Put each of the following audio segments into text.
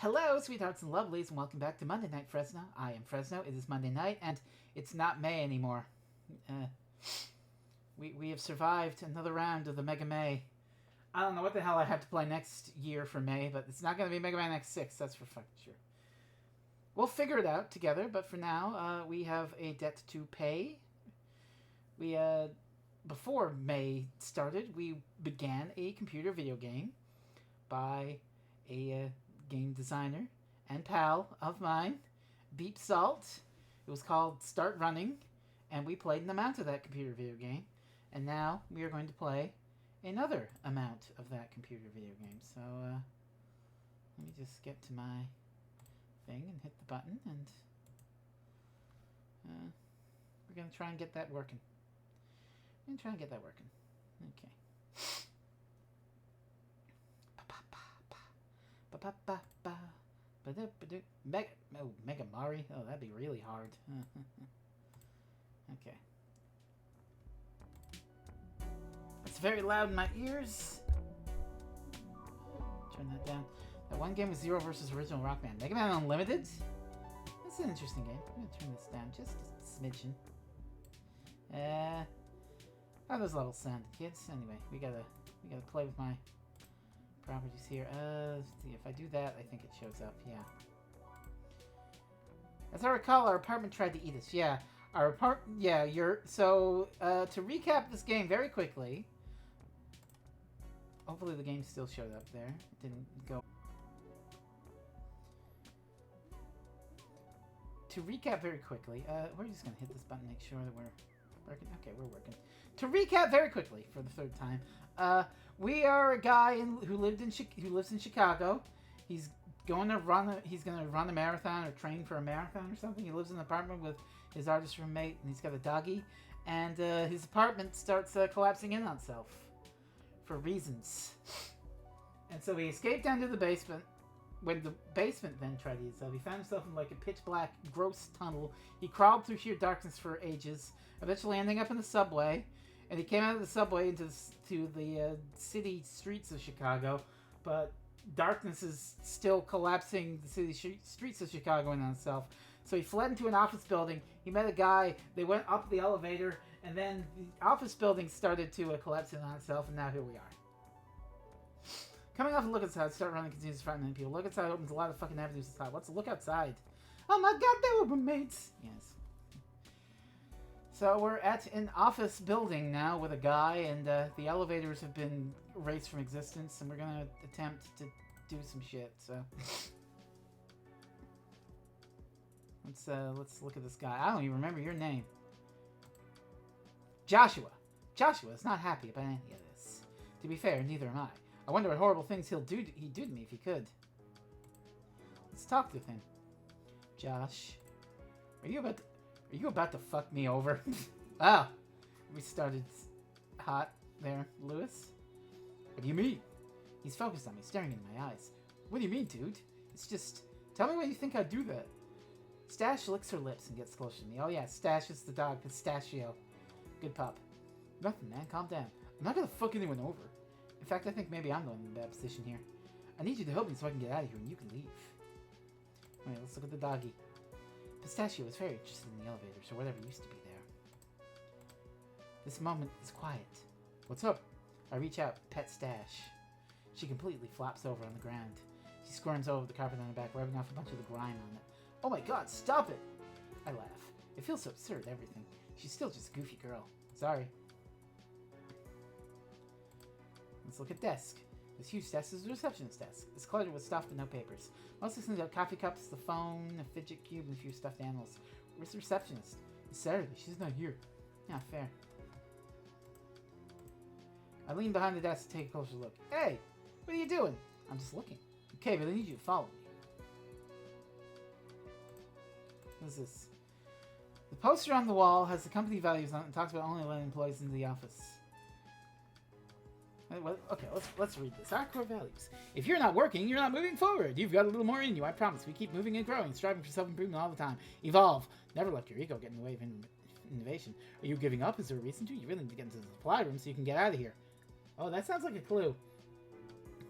Hello, sweethearts and lovelies, and welcome back to Monday Night Frezno. I am Frezno. It is Monday night, and it's not May anymore. We have survived another round of the Mega May. I don't know what the hell I have to play next year for May, but it's not going to be Mega Man X6, that's for fucking sure. We'll figure it out together, but for now, we have a debt to pay. Before May started, we began a computer video game by a game designer and pal of mine, Beep Salt. It was called Start Running, and we played an amount of that computer video game. And now we are going to play another amount of that computer video game. So, let me just get to my thing and hit the button, and we're going to try and get that working. Okay. Mega Mari? Oh, that'd be really hard. Okay. It's very loud in my ears. Turn that down. That one game was Zero versus Original Rock Band. Mega Man Unlimited? That's an interesting game. I'm gonna turn this down just a smidgen. How those levels sound, kids? Anyway, we gotta play with my properties here. See, if I do that, I think it shows up. Yeah. As I recall, our apartment tried to eat us. Yeah, to recap this game very quickly. Hopefully the game still showed up there. It didn't go. To recap very quickly, we're just gonna hit this button, make sure that we're working. Okay, we're working. To recap very quickly for the third time, we are a guy who lives in Chicago. He's gonna run a marathon or train for a marathon or something. He lives in an apartment with his artist roommate, and he's got a doggy. And his apartment starts collapsing in on itself for reasons. And so he escaped down to the basement. When the basement then tried to eat itself, he found himself in like a pitch black, gross tunnel. He crawled through sheer darkness for ages, eventually ending up in the subway. And he came out of the subway into the city streets of Chicago, but darkness is still collapsing the city streets of Chicago in on itself. So he fled into an office building. He met a guy. They went up the elevator, and then the office building started to collapse in on itself, and now here we are. Coming off and look outside, Start Running continues to frighten many people. Look outside opens a lot of fucking avenues inside. Let's look outside. Oh my god, they were roommates! Yes. So we're at an office building now with a guy, and the elevators have been erased from existence, and we're gonna attempt to do some shit. So let's look at this guy. I don't even remember your name. Joshua. Joshua is not happy about any of this. To be fair, neither am I. I wonder what horrible things he'd do to me if he could. Let's talk to him. Josh, are you about to fuck me over? Oh, we started hot there, Lewis. What do you mean? He's focused on me, staring into my eyes. What do you mean, dude? It's just, tell me why you think I'd do that. Stash licks her lips and gets closer to me. Oh yeah, Stash is the dog, Pistachio. Good pup. Nothing, man, calm down. I'm not gonna fuck anyone over. In fact, I think maybe I'm going in a bad position here. I need you to help me so I can get out of here and you can leave. Alright, let's look at the doggy. Pistachio is very interested in the elevators, or whatever used to be there. This moment is quiet. What's up? I reach out, pet Stash. She completely flops over on the ground. She squirms over the carpet on her back, rubbing off a bunch of the grime on it. Oh my god, stop it! I laugh. It feels so absurd, everything. She's still just a goofy girl. Sorry. Let's look at desk. This huge desk is a receptionist desk. It's cluttered with stuff but no papers. Most of things are coffee cups, the phone, a fidget cube, and a few stuffed animals. Where's the receptionist? It's Saturday. She's not here. Yeah, fair. I lean behind the desk to take a closer look. Hey! What are you doing? I'm just looking. Okay, but I need you to follow me. What is this? The poster on the wall has the company values on it and talks about only letting employees into the office. Okay, let's read this. Our core values. If you're not working, you're not moving forward. You've got a little more in you, I promise. We keep moving and growing, striving for self-improvement all the time. Evolve. Never let your ego get in the way of innovation. Are you giving up? Is there a reason to? You really need to get into the supply room so you can get out of here. Oh, that sounds like a clue.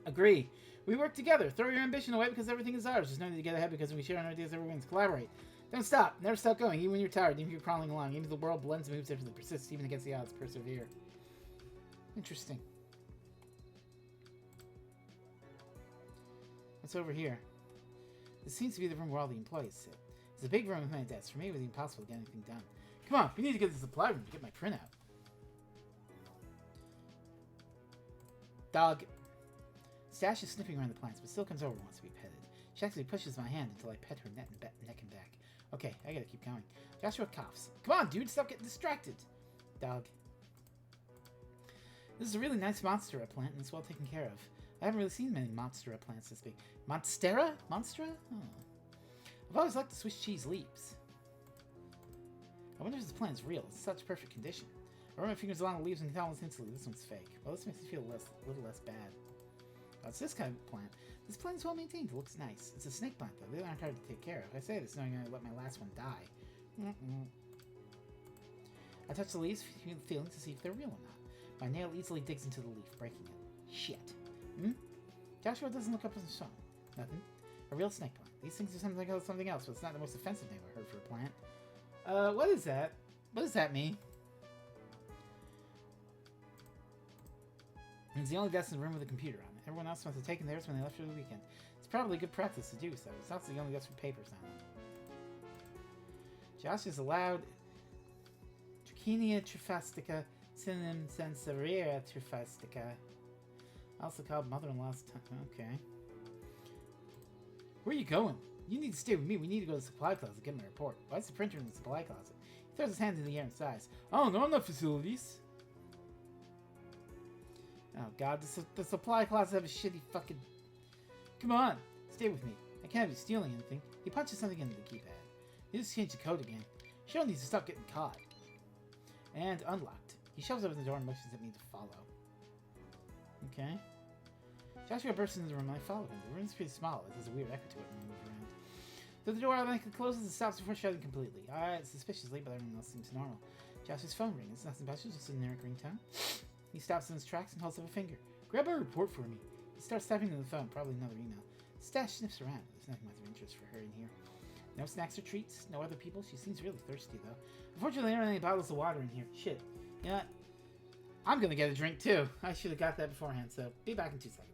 Agree. We work together. Throw your ambition away because everything is ours. There's no need to get ahead because when we share our ideas, everyone wins. Collaborate. Don't stop. Never stop going. Even when you're tired, even if you're crawling along, even if the world blends and moves differently, persist even against the odds. Persevere. Interesting. What's over here? This seems to be the room where all the employees sit. It's a big room with many desks. For me, it was impossible to get anything done. Come on, we need to get to the supply room to get my printout. Dog. Stash is sniffing around the plants, but still comes over and wants to be petted. She actually pushes my hand until I pet her neck and back. Okay, I gotta keep going. Joshua coughs. Come on, dude, stop getting distracted. Dog. This is a really nice monstera plant, and it's well taken care of. I haven't really seen many monstera plants this big. Monstera? Monstera? Oh. I've always liked the Swiss cheese leaves. I wonder if this plant is real. It's such perfect condition. I run my fingers along the leaves and can tell almost instantly this one's fake. Well, this makes me feel a little less bad. Oh, it's this kind of plant. This plant is well maintained. It looks nice. It's a snake plant, though. They aren't hard to take care of. I say this knowing I let my last one die. I touch the leaves, feeling to see if they're real or not. My nail easily digs into the leaf, breaking it. Shit. Joshua doesn't look up at his phone. Nothing. A real snake plant. These things are something else, but it's not the most offensive name I've heard for a plant. What is that? What does that mean? It's the only desk in the room with a computer on it. Everyone else must have taken theirs when they left for the weekend. It's probably good practice to do so. It's also the only desk with papers on it. Josh is allowed Trichinia trifastica, synonym sensoria trifastica. Also called mother-in-law's tongue. Okay. Where are you going? You need to stay with me. We need to go to the supply closet and get my report. Why is the printer in the supply closet? He throws his hands in the air and sighs. Oh, no, enough facilities. Oh, God. The supply closet have a shitty fucking... Come on. Stay with me. I can't be stealing anything. He punches something into the keypad. He just changed the code again. Cheryl needs to stop getting caught. And unlocked. He shoves open the door and motions at me to follow. Okay. Joshua bursts into the room and I follow him. The room's pretty small. It has a weird echo to it when I move around. Though the door automatically closes and stops before shutting completely. Alright, suspiciously, but everything else seems normal. Joshua's phone rings. It's nothing special, just a generic ringtone. He stops in his tracks and holds up a finger. Grab a report for me. He starts typing to the phone, probably another email. Stash sniffs around. There's nothing much of interest for her in here. No snacks or treats, no other people. She seems really thirsty, though. Unfortunately, there aren't any bottles of water in here. Shit. You know what? I'm gonna get a drink, too. I should have got that beforehand, so be back in 2 seconds.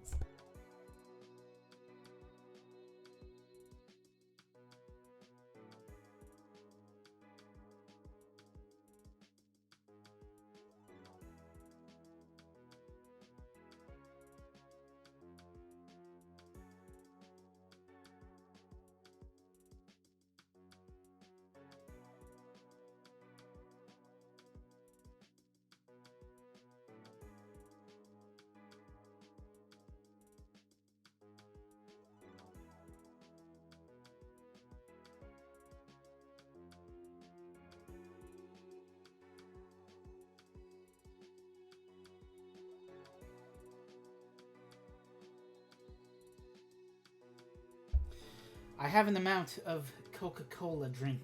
I have an amount of Coca-Cola drink.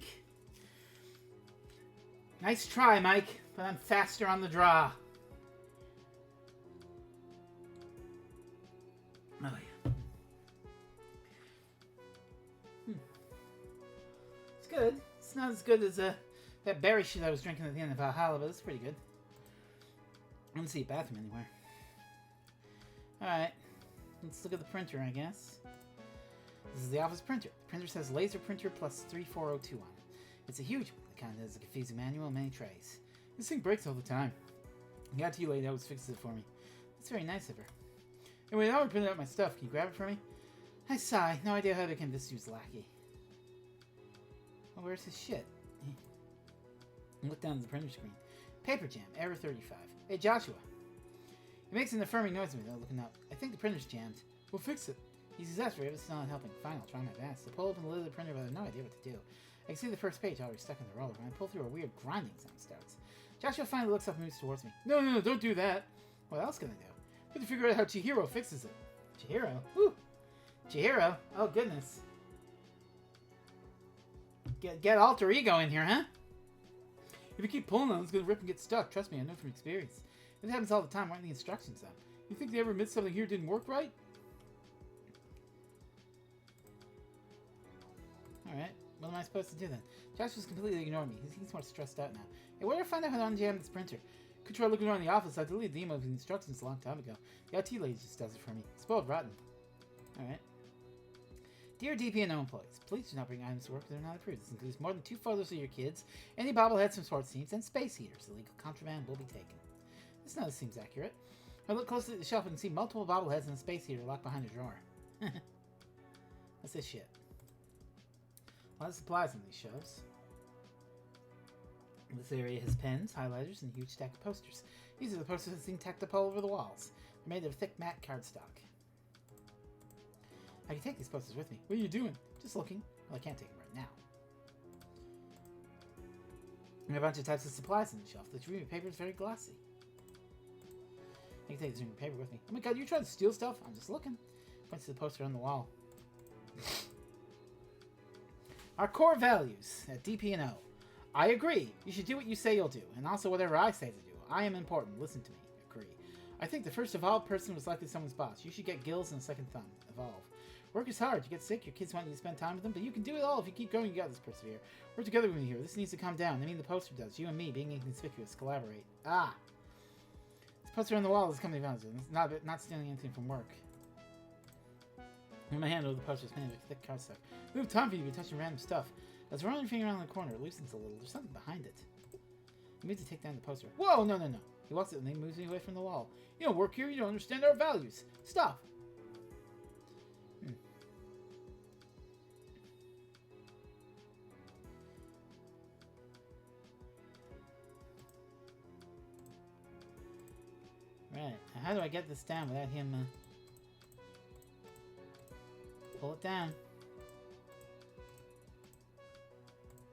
Nice try, Mike, but I'm faster on the draw. Oh, yeah. It's good. It's not as good as that berry shit I was drinking at the end of Valhalla, but it's pretty good. I don't see a bathroom anywhere. Alright. Let's look at the printer, I guess. This is the office printer. The printer says laser printer plus 3402 on it. It's a huge one. The kind that has a confusing manual and many trays. This thing breaks all the time. I got to you lady, always fixes it for me. That's very nice of her. Anyway, now we're printing out my stuff. Can you grab it for me? I sigh. No idea how I became this dude's lackey. Well, where's his shit? Look down at the printer screen. Paper jam. Error 35. Hey, Joshua. He makes an affirming noise at me without looking up. I think the printer's jammed. We'll fix it. He's exasperated, but it's not helping. Fine, I'll try my best. I pull open the lid of the printer, but I have no idea what to do. I can see the first page already stuck in the roller. When I pull through, a weird grinding sound starts. Joshua finally looks up and moves towards me. No, don't do that. What else can I do? I have to figure out how Chihiro fixes it. Chihiro? Woo! Chihiro? Oh, goodness. Get alter ego in here, huh? If you keep pulling on it, it's gonna rip and get stuck. Trust me, I know from experience. It happens all the time. Why aren't the instructions up? You think they ever admit something here didn't work right? What am I supposed to do then? Josh just completely ignored me. He's more stressed out now. Hey, where did I find out how to unjam this printer? Could try looking around the office. I deleted the email with the instructions a long time ago. The IT lady just does it for me. Spoiled rotten. Alright. Dear DP&O employees, please do not bring items to work that are not approved. This includes more than 2 photos of your kids, any bobbleheads from sports teams, and space heaters. Illegal contraband will be taken. This notice seems accurate. I look closely at the shelf and see multiple bobbleheads and a space heater locked behind a drawer. What's this shit? A lot of supplies on these shelves. This area has pens, highlighters, and a huge stack of posters. These are the posters that seem tacked up all over the walls. They're made of thick matte cardstock. I can take these posters with me. What are you doing? Just looking. Well, I can't take them right now. There are a bunch of types of supplies on the shelf. The reaming paper is very glossy. I can take this reaming paper with me. Oh my god, you're trying to steal stuff? I'm just looking. Points to the poster on the wall. Our core values at DP&O. I agree. You should do what you say you'll do, and also whatever I say to do. I am important. Listen to me. Agree. I think the first evolved person was likely someone's boss. You should get gills and a second thumb. Evolve. Work is hard. You get sick. Your kids want you to spend time with them, but you can do it all if you keep going. You got this. Persevere. Work together with me here. This needs to calm down. I mean, the poster does. You and me being inconspicuous. Collaborate. Ah. This poster on the wall is company values. It's not stealing anything from work. In my hand over the poster is made of thick cardstock. We have time for you to be touching random stuff. As we're running your finger around the corner, it loosens a little. There's something behind it. You need to take down the poster. Whoa, no. He walks it and then moves me away from the wall. You don't work here. You don't understand our values. Stop. Right. Now how do I get this down without him, pull it down?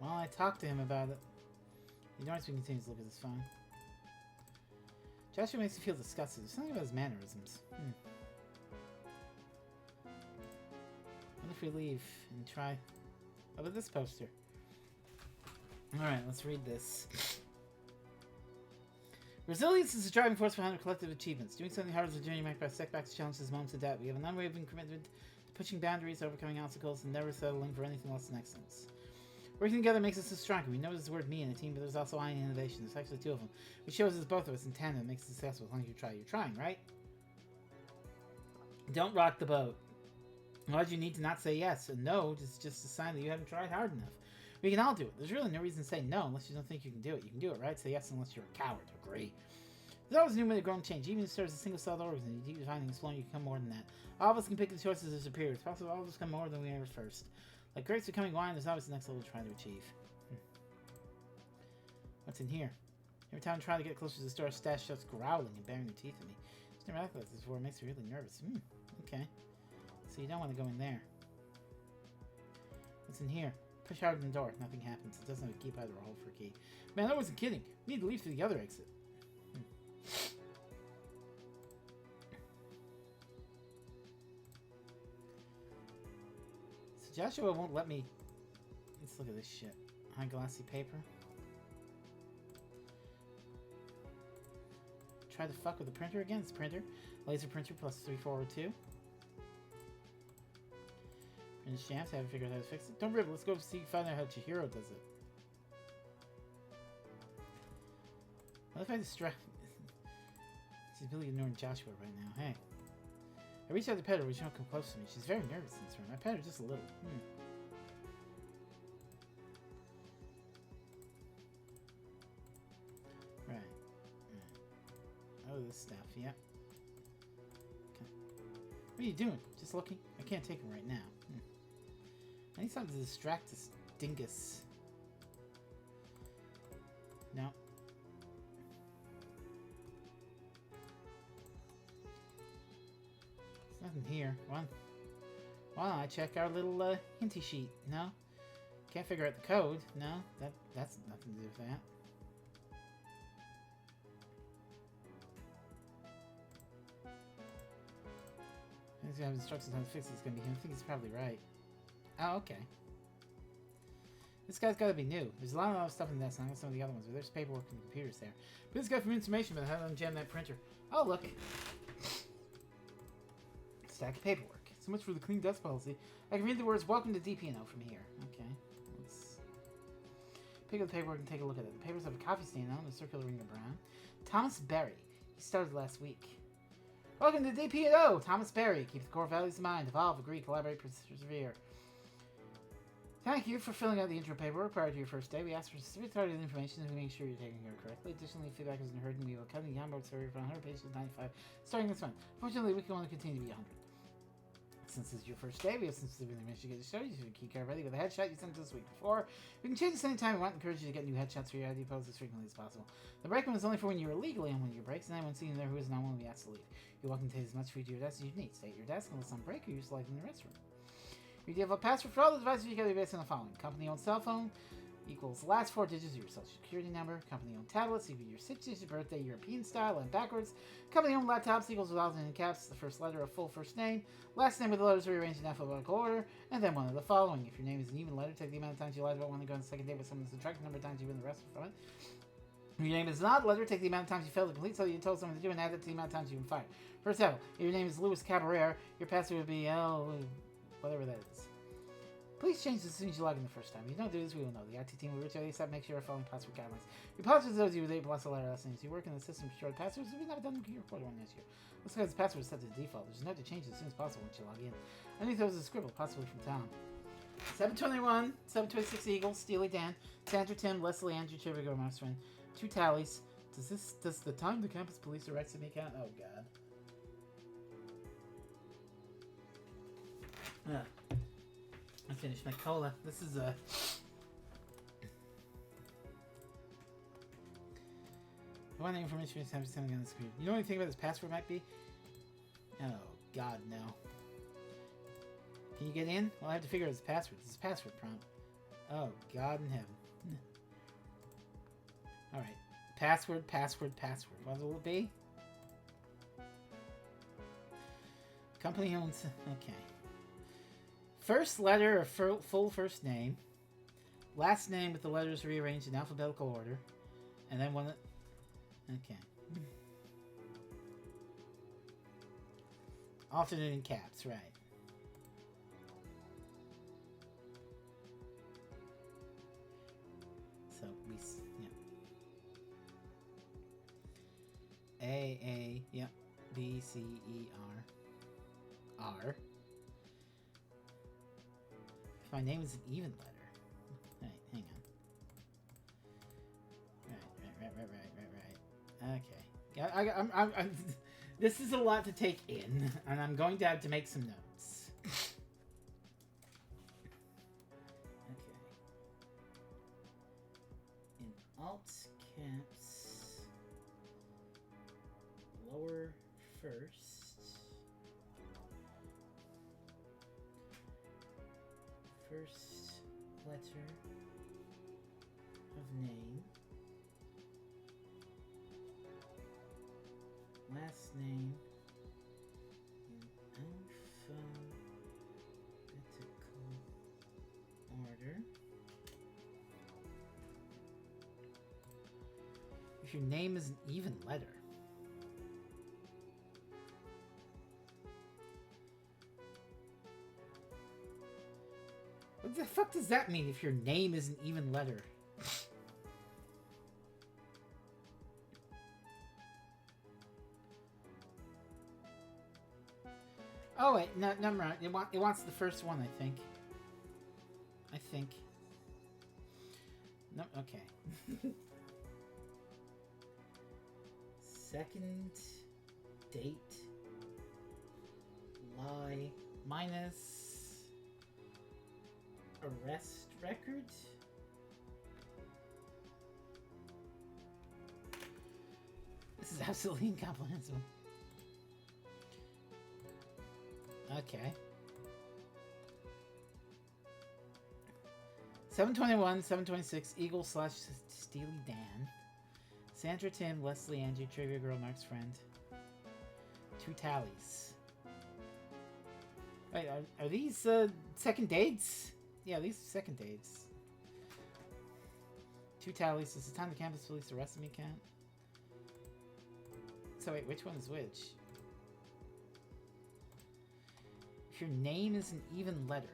Well, I talked to him about it. He ignores me and continues to look at his phone. Joshua makes me feel disgusted. There's something about his mannerisms. What if we leave and try... How about this poster? Alright, let's read this. Resilience is the driving force behind our collective achievements. Doing something hard is a journey marked by setbacks, challenges, moments of doubt. We have an unwavering commitment to pushing boundaries, overcoming obstacles, and never settling for anything less than excellence. Working together makes us stronger. We know there's the word me in a team, but there's also I in innovation. There's actually 2 of them. Which shows us both of us in tandem and makes us successful as long as you try. You're trying, right? Don't rock the boat. Why do you need to not say yes? A no is just a sign that you haven't tried hard enough. We can all do it. There's really no reason to say no unless you don't think you can do it. You can do it, right? Say yes unless you're a coward. Agree. There's always a new way to grow and change. Even if it starts as a single-celled organism, you keep defining and exploring, you become more than that. All of us can pick the choices as superior. It's possible all of us become more than we ever first. Like grapes becoming wine, there's always the next level to try to achieve. What's in here? Every time I try to get closer to the store, Stash starts growling and baring her teeth at me. It's never acted like this before. It makes me really nervous. Okay. So you don't want to go in there. What's in here? Push hard on the door. Nothing happens. It doesn't have a keypad or a hole for a key. Man, I wasn't kidding. We need to leave through the other exit. So Joshua won't let me... Let's look at this shit. High glossy paper. Try to fuck with the printer again. It's printer. Laser printer plus 3402. Print shafts. Haven't figured out how to fix it. Don't rip. Let's go see. Find out how Chihiro does it. What if I distract? She's really ignoring Joshua right now. Hey. I reached out to pet her, but she won't come close to me. She's very nervous in this room. I pet her just a little. Right. Oh, this stuff. Yep. Okay. What are you doing? Just looking? I can't take him right now. I need something to distract this dingus. No. There's nothing here. Why don't I check our little hinty sheet? No? Can't figure out the code. No? That's nothing to do with that. He's gonna have instructions on how to fix it. It's gonna be him. I think he's probably right. Oh, okay. This guy's gotta be new. There's a lot of stuff in this, not some of the other ones, but there's paperwork and computers there. But this guy from information about how to unjam that printer. Oh, look. Stack of paperwork. So much for the clean desk policy. I can read the words "Welcome to DP&O" from here. Okay. Pick up the paperwork and take a look at it. The papers have a coffee stain on it, a circular ring of brown. Thomas Berry. He started last week. Welcome to DP&O! Thomas Berry. Keep the core values in mind. Evolve, agree, collaborate, persevere. Thank you for filling out the intro paperwork prior to your first day. We ask for specific targeted information to make sure you're taking care correctly. Additionally, feedback isn't heard and we will cut the onboard survey from 100 pages to 95 starting this month. Fortunately, we can only continue to be 100. Since this is your first day, we have some specific information to get you started. You should keep care ready with a headshot you sent us week before. We can change this anytime we want. Encourage you to get new headshots for your ID pose as frequently as possible. The break room is only for when you are legally on one of your breaks, and anyone seen there who is not willing to be asked to leave. You're welcome to take as much food to your desk as you need. Stay at your desk unless on break or you're selecting the restroom. Your default password for all the devices you get is based on the following. Company-owned cell phone equals the last 4 digits of your social security number. Company-owned tablets equals your 6-digit birthday, European style, and backwards. Company-owned laptops equals without any caps, the first letter of full first name. Last name with the letters rearranged in alphabetical order. And then one of the following. If your name is an even letter, take the amount of times you lied about wanting to go on the second date with someone and subtract the number of times you win the rest from it. If your name is an odd letter, take the amount of times you failed to complete something you told someone to do and add it to the amount of times you've been fired. For example, if your name is Louis Cabrera, your password would be, whatever that is. Please change this as soon as you log in the first time. If you don't do this, we will know. The IT team will reach out ASAP. Make sure you're following password guidelines. We apologize to those of you with 8 plus a letter last names. You work in the system to destroy passwords. We've never done your report one this year. Looks like the password is set to default. There's a note to change it as soon as possible once you log in. Underneath those is a scribble, possibly from Tom. 721, 726 Eagle, Steely Dan, Sandra Tim, Leslie Andrew, Trivigo, Marsman. 2 tallies. Does the time the campus police arrested me count? Oh god. I finished my cola. This is a... I want the information for something on the screen. You know anything about this password might be? Oh, God, no. Can you get in? Well, I have to figure out his password. This is password prompt. Oh, God in heaven. Alright. Password, password, password. What will it be? Company owns... Okay. First letter of full first name. Last name with the letters rearranged in alphabetical order. And then one... Okay. Alternating caps, right. So, we... Yeah. A, yep. B, C, E, R. R. My name is an even letter. Right, hang on. Right. Okay. I'm this is a lot to take in, and I'm going to have to make some notes. Okay. In alt caps, lower first. First letter of name, last name in alphabetical order. If your name is an even letter. What the fuck does that mean if your name is an even letter? Oh wait, no, never mind. It wants the first one, I think. No, okay. Second date lie minus arrest record. This is absolutely incomprehensible. Okay. 721, 726, Eagle / Steely Dan. Sandra Tim, Leslie Angie, Trivia Girl, Mark's friend. 2 tallies. Wait, are these second dates? Yeah, these are second dates. 2 tallies. Does the time the campus police arrested me count? So wait, which one is which? If your name is an even letter.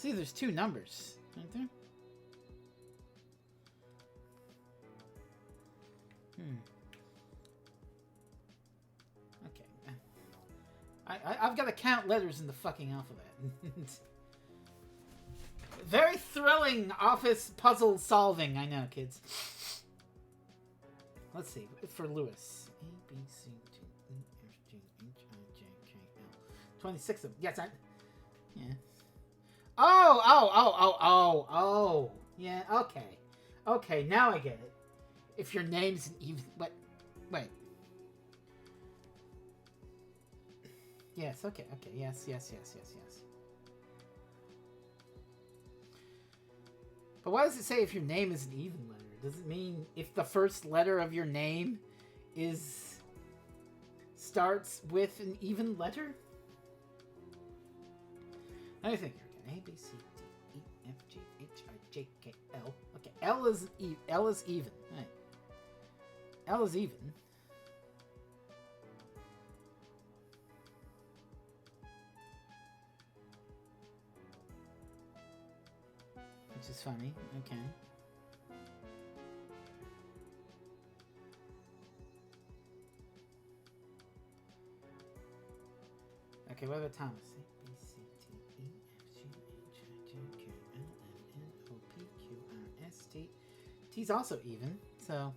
See, there's 2 numbers, aren't there? Okay. I've got to count letters in the fucking alphabet. Very thrilling office puzzle solving, I know, kids. Let's see, for Lewis. A, B, C, D, E, F, G, H, I, J, K, L. 26 of them. Yes, yeah. Oh. Yeah, okay. Okay, now I get it. If your name's an even... Wait. Yes, okay. Yes. But why does it say if your name is an even letter? Does it mean if the first letter of your name starts with an even letter? Let me think here again. A, B, C, D, E, F, G, H, I, J, K, L. Okay, L is even. Right. L is even. Which is funny. Okay. Okay, what about Thomas? A, B, C, D, E, F, G, H, I, J, K, L, M, N, O, P, Q, R, S, T. T's also even, so...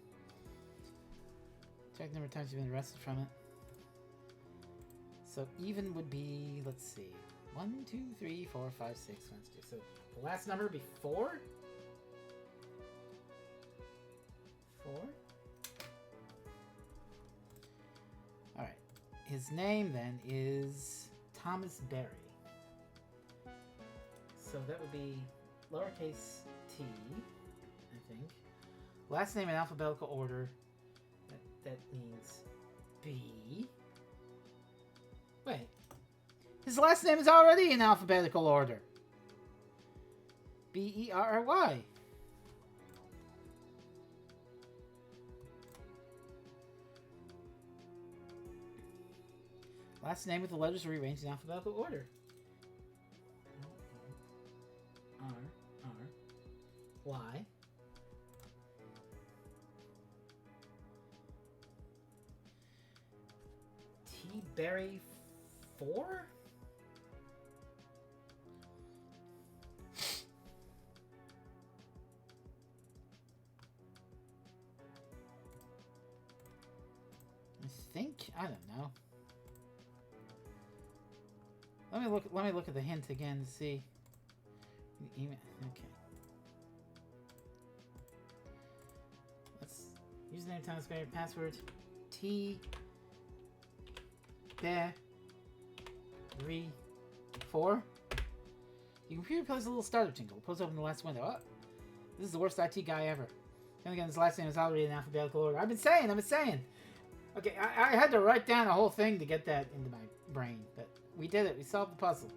Check the number of times you've been arrested from it. So even would be, let's see, 1, 2, 3, 4, 5, 6, 1, 2. So the last number would be 4? 4? Alright. His name then is Thomas Berry. So that would be lowercase t, I think. Last name in alphabetical order. That means B. Wait. His last name is already in alphabetical order. B-E-R-R-Y. Last name with the letters rearranged in alphabetical order. R-R-Y. Berry 4? I think, I don't know. Let me look at the hint again to see. Okay. Let's username, Thomas Berry, password T Berry 4. Your computer plays a little starter jingle. Pulls open the last window. Oh, this is the worst IT guy ever. Then again, his last name is already in alphabetical order. I've been saying. Okay, I had to write down a whole thing to get that into my brain, but we did it. We solved the puzzle.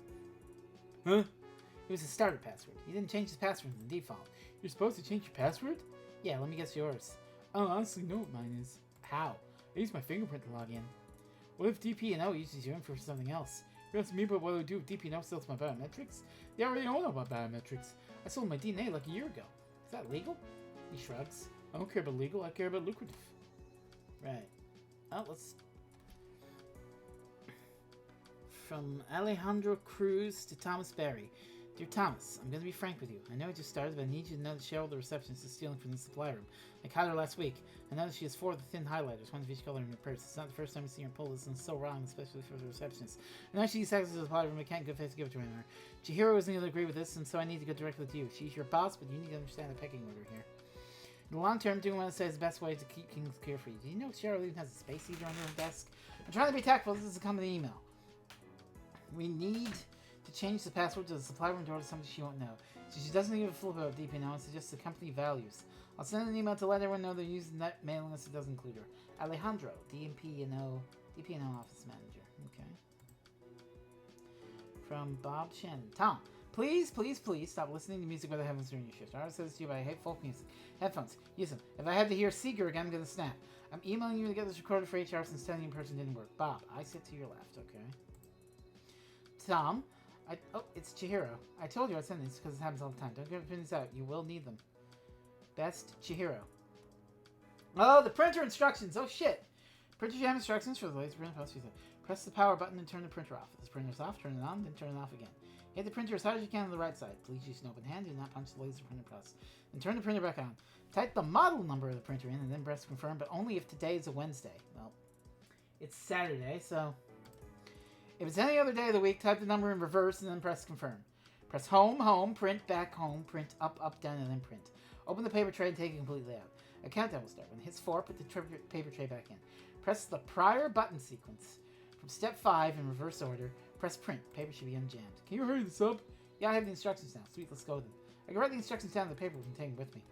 Huh? It was a starter password. You didn't change the password from the default. You're supposed to change your password? Yeah, let me guess yours. I don't honestly know what mine is. How? I use my fingerprint to log in. What if DP&O uses your info for something else? You're asking me about what I would do if DP&O sells my biometrics? They already know about biometrics. I sold my DNA like a year ago. Is that legal? He shrugs. I don't care about legal, I care about lucrative. Right. Oh, let's... From Alejandro Cruz to Thomas Berry. Dear Thomas, I'm going to be frank with you. I know I just started, but I need you to know that Cheryl, the receptionist, is stealing from the supply room. I caught her last week. I noticed she has 4 of the thin highlighters, one of each color in her purse. It's not the first time I've seen her pull this, and it's so wrong, especially for the receptionist. I know she uses access to the supply room, I can't good face to give it to her anymore. Chihiro isn't going to agree with this, and so I need to go directly to you. She's your boss, but you need to understand the pecking order here. In the long term, doing what I say is the best way to keep things clear for you. Do you know Cheryl even has a space heater on her desk? I'm trying to be tactful. This is a company email. We need to change the password to the supply room door to something she won't know. So she doesn't give a flip about DP&O, it's just the company values. I'll send an email to let everyone know they're using that mailing list that doesn't include her. Alejandro, DP&O office manager. Okay. From Bob Shannon. Tom, please stop listening to music without headphones during your shift. I already said this to you, but I hate folk music. Headphones, use them. If I have to hear Seeger again, I'm gonna snap. I'm emailing you to get this recorded for HR since telling you in person didn't work. Bob, I sit to your left, okay? Tom, Oh, it's Chihiro. I told you I'd send these because it happens all the time. Don't give these out. You will need them. Best, Chihiro. Oh, the printer instructions. Oh, shit. Printer should have instructions for the laser printer. Press the power button and turn the printer off. If the printer is off, turn it on, then turn it off again. Hit the printer as hard as you can on the right side. Please use an open hand. Do not punch the laser printer press. Then turn the printer back on. Type the model number of the printer in and then press confirm, but only if today is a Wednesday. Well, it's Saturday, so... If it's any other day of the week, type the number in reverse and then press confirm. Press home, home, print, back, home, print, up, up, down, and then print. Open the paper tray and take it completely out. A countdown will start. When it hits 4, put the paper tray back in. Press the prior button sequence from step 5 in reverse order. Press print. Paper should be unjammed. Can you hurry this up? Yeah, I have the instructions now. Sweet, let's go then. I can write the instructions down on the paper and take them with me.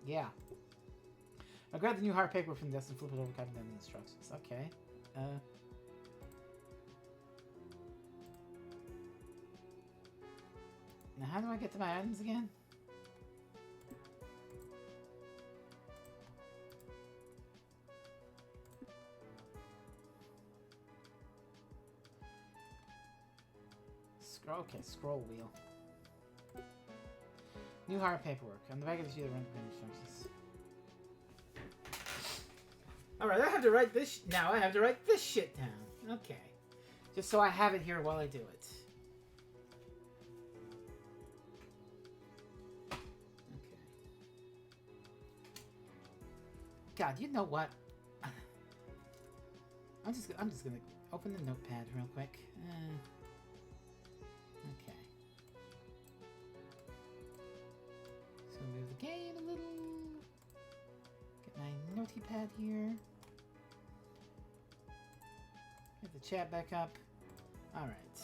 Yeah. I'll grab the new hard paper from the desk and flip it over, copy down the instructions. Okay. Now, how do I get to my items again? Okay, scroll wheel. New hard paperwork. On the back of the sheet, run instructions. Alright, I have to write this. Now I have to write this shit down. Okay. Just so I have it here while I do it. Okay. God, you know what? I'm just gonna open the notepad real quick. Okay. Just gonna move the game a little. Get my notey pad here. Get the chat back up. Alright.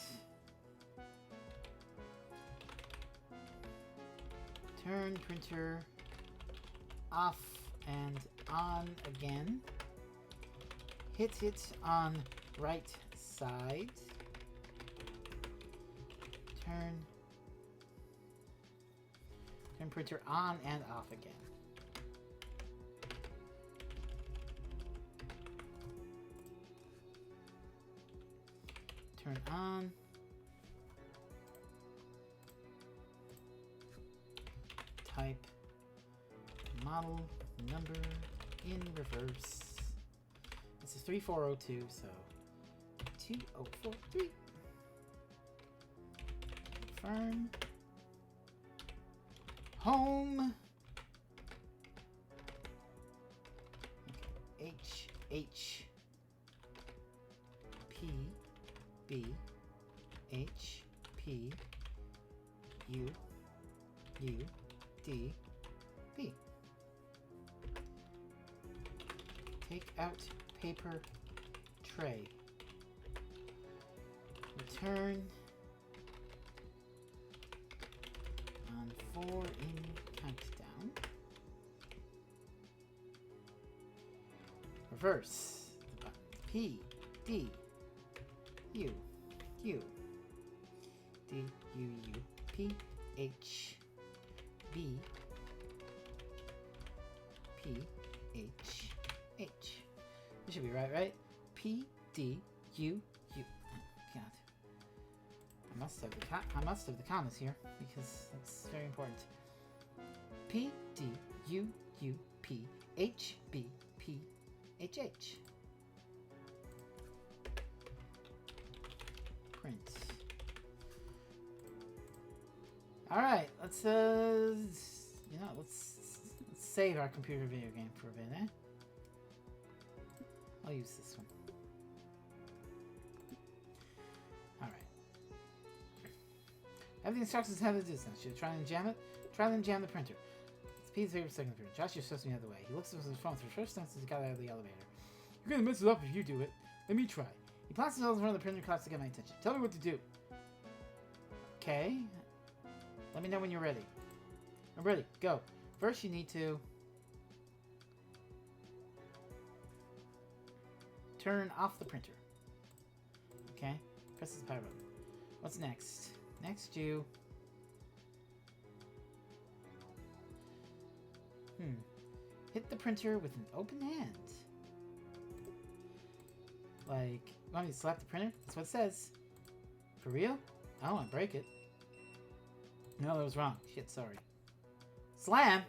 Turn printer off and on again. Hit it on right side. Turn printer on and off again. Turn on. Type model number in reverse. This is 3402, so 2043. Confirm. Home. Okay. H P B H P U D B. Take out paper tray. Return on 4 in countdown. Reverse the button. P D U D U P H B P H H. This should be right? P D U U. God. I must have the commas here because that's very important. P D U U P H B P H H. Print. All right, let's save our computer video game for a bit, eh? I'll use this one. All right. Have the instructions how to do this. Should I try and jam it? Try and jam the printer. It's Pete's favorite second printer. Josh is supposed to be the other way. He looks at his phone for the first time since he got out of the elevator. You're gonna mess it up if you do it. Let me try. He plants himself in front of the printer class to get my attention. Tell me what to do. Okay. Let me know when you're ready. I'm ready. Go. First, you need to turn off the printer. Okay. Press the power button. What's next? Next, you hit the printer with an open hand. Like, you want me to slap the printer? That's what it says. For real? I don't want to break it. No, that was wrong. Shit, sorry. Slam!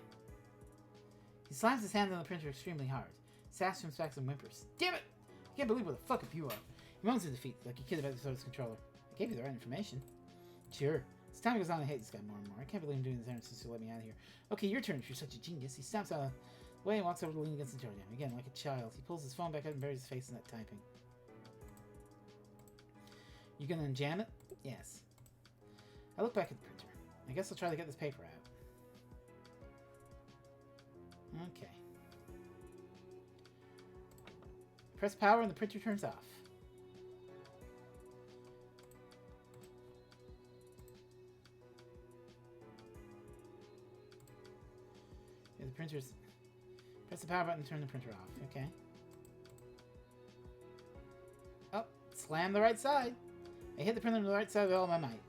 He slams his hand on the printer extremely hard. Sass jumps back and whimpers. Damn it! I can't believe what the fuck up you are. He moans in defeat, like a kid about to start his controller. I gave you the right information. Sure. As time goes on, I hate this guy more and more. I can't believe I'm doing this errand since you let me out of here. Okay, your turn if you're such a genius. He stamps out of the way and walks over to lean against the door jam. Again, like a child. He pulls his phone back out and buries his face in that typing. You gonna unjam it? Yes. I look back at the printer. I guess I'll try to get this paper out. Okay. Press power and the printer turns off. Yeah, the printer's... Press the power button to turn the printer off. Okay. Oh, slam the right side. I hit the printer on the right side with all my might.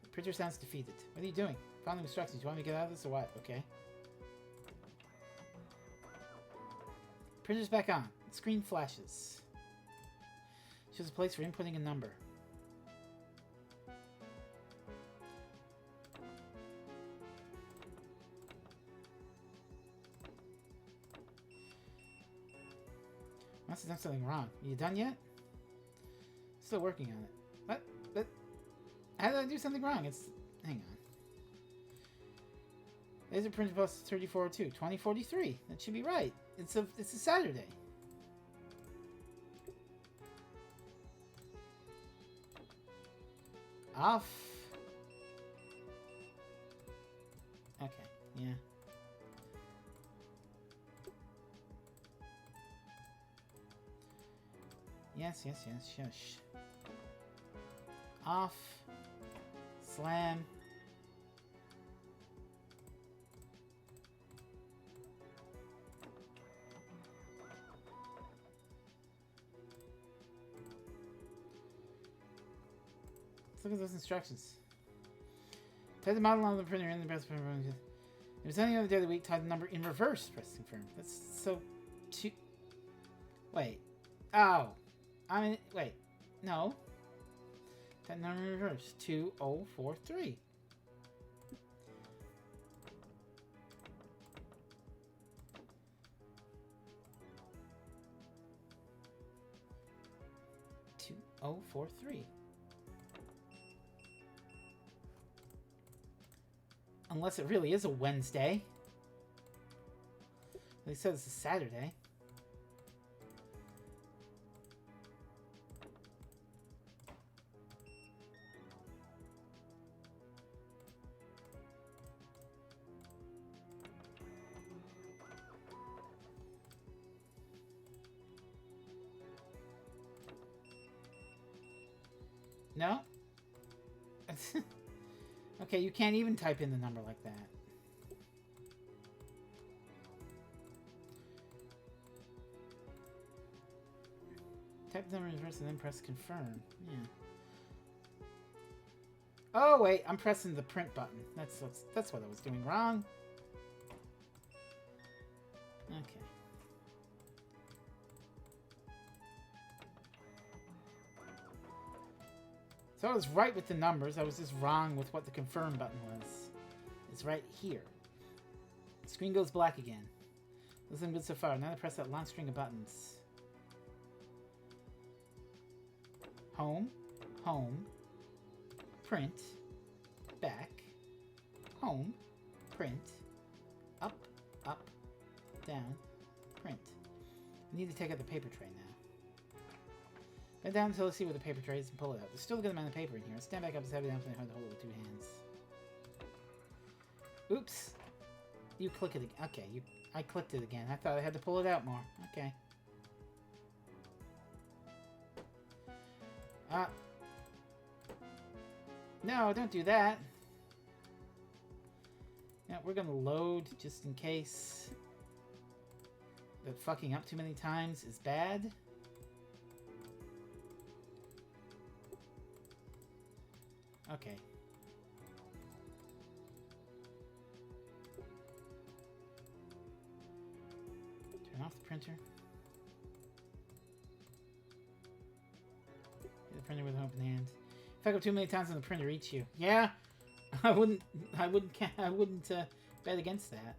The printer sounds defeated. What are you doing? Following instructions. You want me to get out of this or what? Okay. Printer's back on. The screen flashes. Shows a place for inputting a number. Must have done something wrong. Are you done yet? Still working on it. What? How did I do something wrong? It's... Hang on. Laser printer plus 3402. 2043. That should be right. It's a Saturday. Off. Okay, yeah. Yes, shush. Off. Slam. Let's look at those instructions. Type the model on the printer in the press. If it's any other day of the week, type the number in reverse. Press confirm. That's so... Wait. Oh. I mean, wait. No. Type number in reverse. 2043. Unless it really is a Wednesday. They said it's a Saturday. No? Okay, you can't even type in the number like that. Type the number in reverse and then press confirm. Yeah. Oh wait, I'm pressing the print button. That's what I was doing wrong. Okay. So I was right with the numbers. I was just wrong with what the confirm button was. It's right here. The screen goes black again. Looking good so far. Now to press that long string of buttons. Home, home, print, back, home, print, up, up, down, print. I need to take out the paper tray now. Bend down until I see where the paper tray is and pull it out. There's still a good amount of paper in here. I stand back up as heavy down so I hold it with 2 hands. Oops. You click it again. Okay, I clicked it again. I thought I had to pull it out more. Okay. No, don't do that. Yeah, we're gonna load just in case that fucking up too many times is bad. Okay. Turn off the printer. Get the printer with an open hand. Fuck up too many times and the printer eats you. Yeah, I wouldn't bet against that.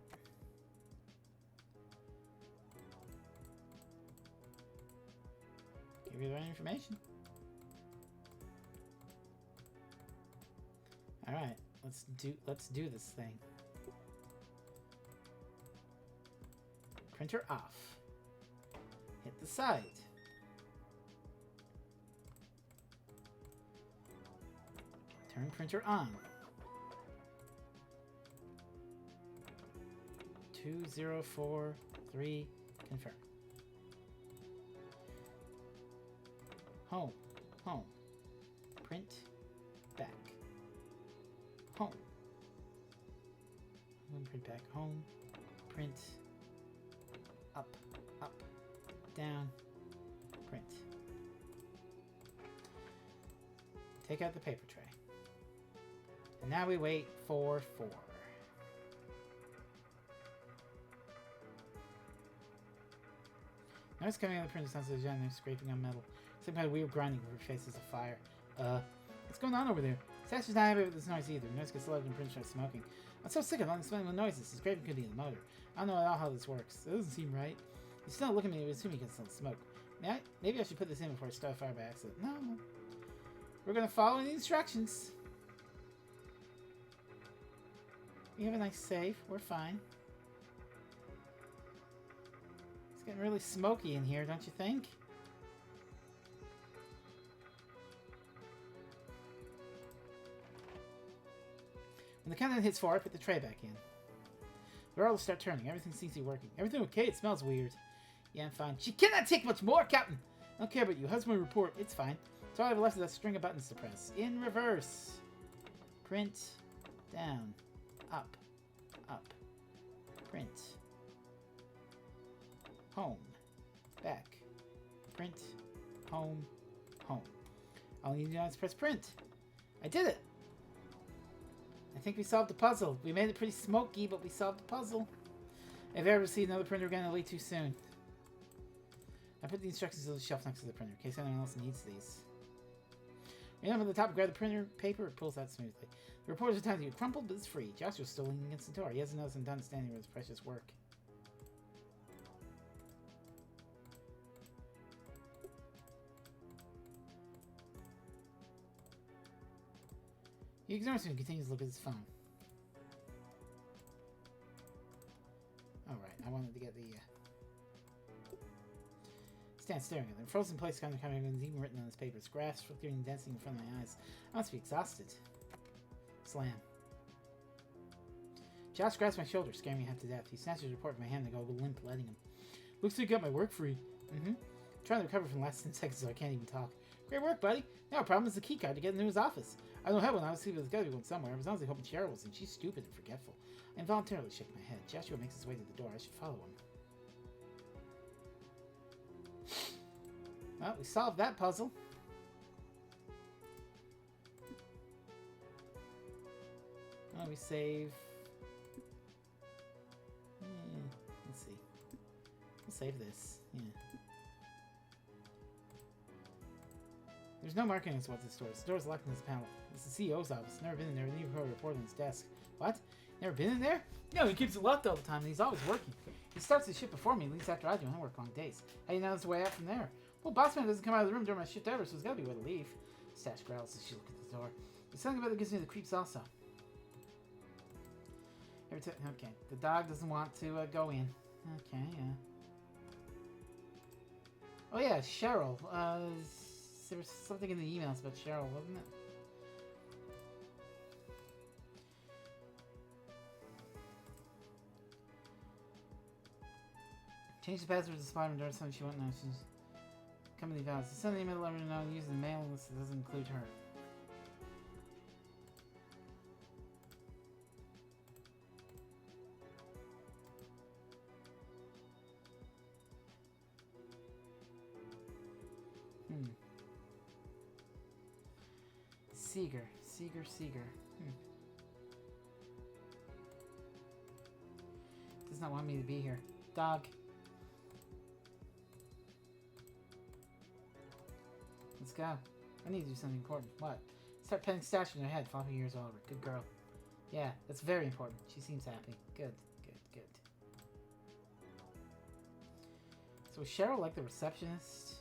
Give you the right information. All right, let's do this thing. Printer off. Hit the side. Turn printer on. 2043. Confirm. Home. Home. Print. Back. Home. Print back. Home. Print. Up. Up. Down. Print. Take out the paper tray. And now we wait for 4. Noise coming out of the printer sounds like a giant scraping on metal. Some kind of weird grinding over faces of fire. What's going on over there? Sash's not happy with this noise either. The noise gets louder and the printer starts smoking. I'm so sick of unexplainable noises. This graving could be the motor. I don't know at all how this works. It doesn't seem right. You still look at me and assume you can still smoke. Maybe I should put this in before I start a fire by accident. No. We're gonna follow the instructions. We have a nice safe. We're fine. It's getting really smoky in here, don't you think? When the countdown hits 4, I put the tray back in. The rollers start turning. Everything seems to be working. Everything okay? It smells weird. Yeah, I'm fine. She cannot take much more, Captain! I don't care about you. How's my report? It's fine. So all I have left is that string of buttons to press. In reverse. Print. Down. Up. Up. Print. Home. Back. Print. Home. Home. All you need to do is press print. I did it! I think we solved the puzzle. We made it pretty smoky, but we solved the puzzle. If I ever see another printer again, it'll be too soon. I put the instructions on the shelf next to the printer, in case anyone else needs these. Reach up at the top, grab the printer paper, it pulls out smoothly. The reporters are telling you crumpled, but it's free. Joshua's still leaning against the door. He hasn't noticed I'm done standing with his precious work. He ignores him and continues to look at his phone. Alright, I wanted to get the... Stand staring at them. Frozen place kind of coming is even written on his papers. Graphs flickering and dancing in front of my eyes. I must be exhausted. Slam. Josh grabs my shoulder, scaring me half to death. He snatches his report from my hand and I go limp, letting him. Looks like you got my work free. I'm trying to recover from the last 10 seconds so I can't even talk. Great work, buddy. Now, problem is the key card to get into his office. I don't have one, obviously, but there's gotta be one somewhere. I was honestly hoping Cheryl was in. She's stupid and forgetful. I involuntarily shake my head. Joshua makes his way to the door. I should follow him. Well, we solved that puzzle. Oh, we save. Let's see. We'll save this. Yeah. There's no marking on what this door is. The door's locked in this panel. It's the CEO's office. Never been in there. Didn't even put a report on his desk. What? Never been in there? No, he keeps it locked all the time, and he's always working. He starts his shift before me, at least after I do, and I work long days. How do you know there's a way out from there? Well, Bossman doesn't come out of the room during my shift ever, so there's gotta be a way to leave. Stash growls as she looks at the door. There's something about it that gives me the creeps also. Okay, the dog doesn't want to go in. Okay, yeah. Oh yeah, Cheryl. There was something in the emails about Cheryl, wasn't it? Change the password to Spider-Man door so she won't know she's company vows. Send an email to let her know using the mailing list that doesn't include her. Seeger. Does not want me to be here. Dog. Let's go. I need to do something important. What? Start petting Stash in her head, flopping your ears all over. Good girl. Yeah, that's very important. She seems happy. Good, good, good. So is Cheryl like the receptionist?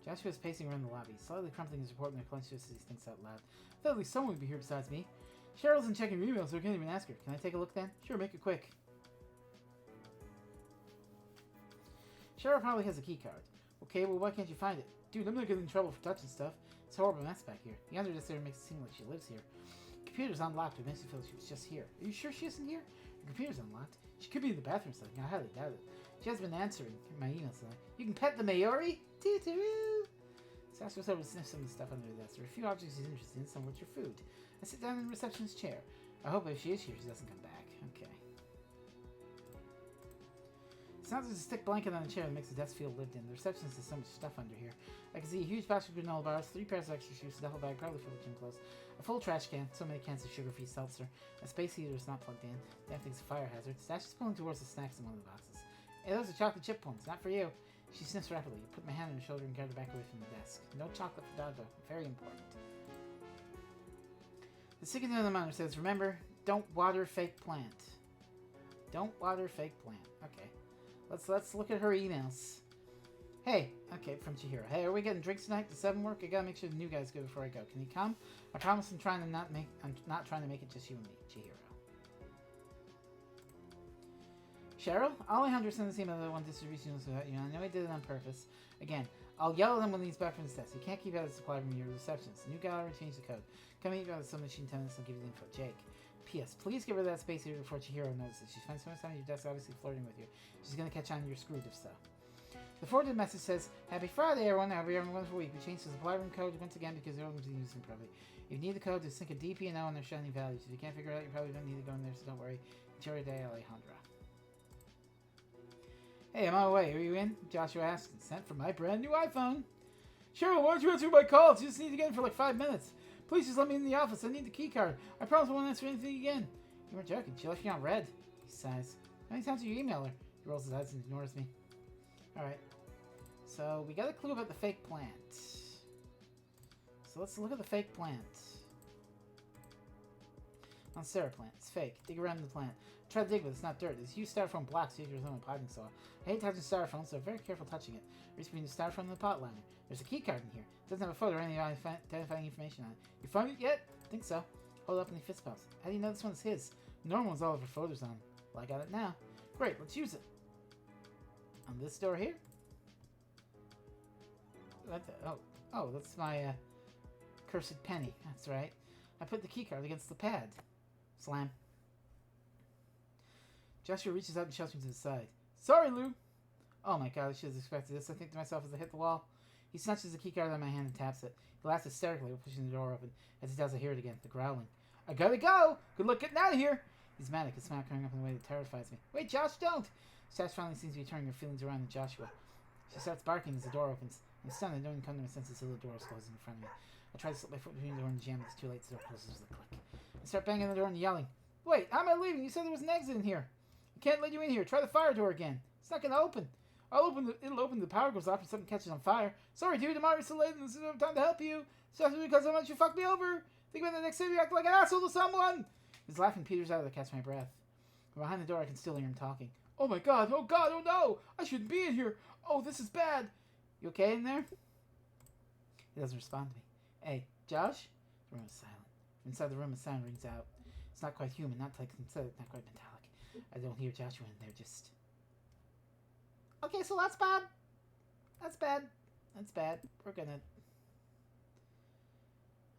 Joshua is pacing around the lobby, slightly crumpling his report and clenched fist as he thinks out loud. I thought at least someone would be here besides me. Cheryl isn't checking her emails, so I can't even ask her. Can I take a look then? Sure, make it quick. Cheryl probably has a key card. Okay, well why can't you find it? Dude, I'm not getting in trouble for touching stuff. It's a horrible mess back here. The under there makes it seem like she lives here. The computer's unlocked, but it makes me feel like she was just here. Are you sure she isn't here? Her computer's unlocked. She could be in the bathroom or something. I highly doubt it. She has been answering my emails tonight. You can pet the Maori? Toot-toot! Sash was over to sniff some of the stuff under the desk. There are a few objects he's interested in, some of which are food. I sit down in the receptionist's chair. I hope if she is here, she doesn't come back. Okay. It sounds like a thick blanket on the chair that makes the desk feel lived in. The receptionist has so much stuff under here. I can see a huge box of granola bars, 3 pairs of extra shoes, a duffel bag probably full of gym clothes, a full trash can, so many cans of sugar-free seltzer, a space heater is not plugged in. Damn thing's a fire hazard. Stash is pulling towards the snacks in one of the boxes. Hey, those are chocolate chip ones. Not for you. She sniffs rapidly. I put my hand on her shoulder and carried her back away from the desk. No chocolate for Doggo. Very important. The sticky note on the monitor says, remember, don't water fake plant. Don't water fake plant. Okay. Let's look at her emails. Hey, okay, from Chihiro. Hey, are we getting drinks tonight? Does 7 work? I gotta make sure the new guys go before I go. Can you come? I promise I'm not trying to make it just you and me, Chihiro. Cheryl, Alejandro sent this email to one distribution without you. I know he did it on purpose. Again, I'll yell at him when he's back from his desk. You can't keep out the supply from your receptionist. New gallery changed the code. Come meet me at some machine 10 minutes. I'll give you the info. Jake. P.S. Please give her that space here before Chihiro notices. She spends so much time at your desk, obviously flirting with you. She's gonna catch on you're screwed if so. The forwarded message says, Happy Friday, everyone. I hope you're having a wonderful week. We changed the supply room code once again because everyone's using it improperly. If you need the code, just sync a DP and O and their shining values. If you can't figure it out, you probably don't need to go in there, so don't worry. Enjoy your day, Alejandra. Hey, I'm on my way. Are you in? Joshua asked. Sent from my brand new iPhone. Cheryl, why don't you answer my calls? You just need to get in for like 5 minutes. Please just let me in the office. I need the key card. I promise I won't answer anything again. You weren't joking. She left you on red. He sighs. How many times do you email her? He rolls his eyes and ignores me. Alright. So, we got a clue about the fake plant. So let's look at the fake plant. Monstera plant. It's fake. Dig around the plant. Try to dig, but it's not dirt. It's used styrofoam blocks used for piping saw. I hate touching styrofoam, so I'm very careful touching it. Reach between the styrofoam and the pot liner. There's a key card in here. It doesn't have a photo or any identifying information on it. You found it yet? I think so. Hold it up and he fist bumps. How do you know this one's his? The normal one's all over photos on. Well, I got it now. Great, let's use it. On this door here? Oh, that's my cursed penny. That's right. I put the key card against the pad. Slam. Joshua reaches out and shoves me to the side. Sorry, Lou. Oh my god, I should have expected this. I think to myself as I hit the wall. He snatches the key card out of my hand and taps it. He laughs hysterically while pushing the door open. As he does, I hear it again, the growling. I gotta go! Good luck getting out of here! He's manic, his smile coming up in a way that terrifies me. Wait, Josh, don't! Stash finally seems to be turning her feelings around on Joshua. She starts barking as the door opens. I'm stunned. I don't even come to my senses until the door is closing in front of me. I try to slip my foot between the door and the jam, but it's too late. The door closes with a click. I start banging the door and yelling. Wait, how am I leaving? You said there was an exit in here. I can't let you in here. Try the fire door again. It's not gonna open. It'll open. The power goes off and something catches on fire. Sorry, dude. I'm already so late and this is no time to help you. It's just because how much you fucked me over. Think about the next time you act like an asshole to someone. His laughing peters out as I catch my breath. From behind the door, I can still hear him talking. Oh my god, oh god, oh no! I shouldn't be in here! Oh, this is bad! You okay in there? He doesn't respond to me. Hey, Josh? The room is silent. From inside the room, a sound rings out. It's not quite human, not quite metallic. I don't hear Joshua in there, just... Okay, so that's bad. That's bad. That's bad. We're gonna...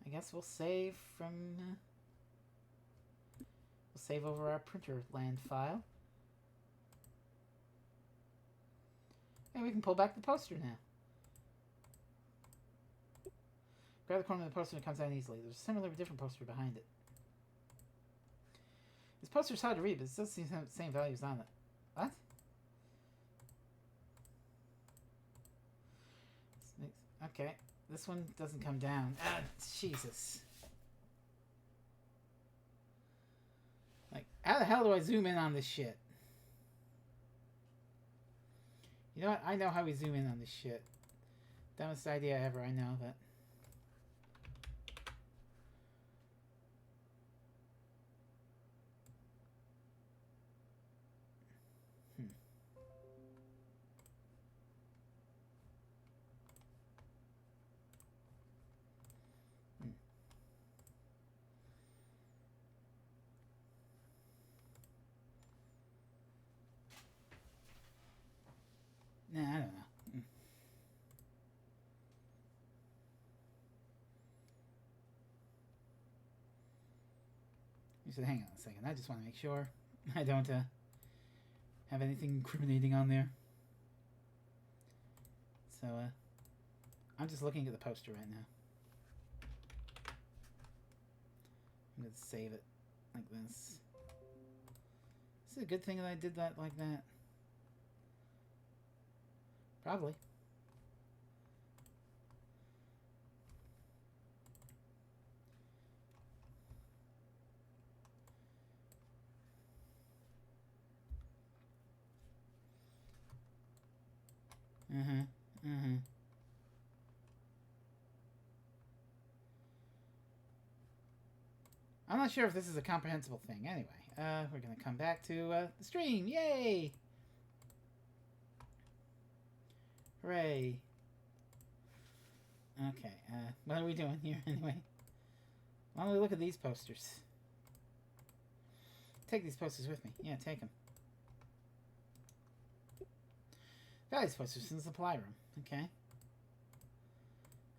I guess we'll save from... We'll save over our printer land file. And we can pull back the poster now. Grab the corner of the poster and it comes out easily. There's a similar but different poster behind it. This poster's hard to read, but it does seem to have the same values on it. What? Okay. This one doesn't come down. Ah, Jesus. Like, how the hell do I zoom in on this shit? You know what? I know how we zoom in on this shit. Dumbest idea ever, I know, but... Nah, I don't know. You said, hang on a second. I just want to make sure I don't have anything incriminating on there. So, I'm just looking at the poster right now. I'm going to save it like this. Is it a good thing that I did that like that? Probably. I'm not sure if this is a comprehensible thing. Anyway, we're gonna come back to the stream. Yay! Hooray! Okay, what are we doing here anyway? Why don't we look at these posters? Take these posters with me. Yeah, take them. Got these posters in the supply room. Okay.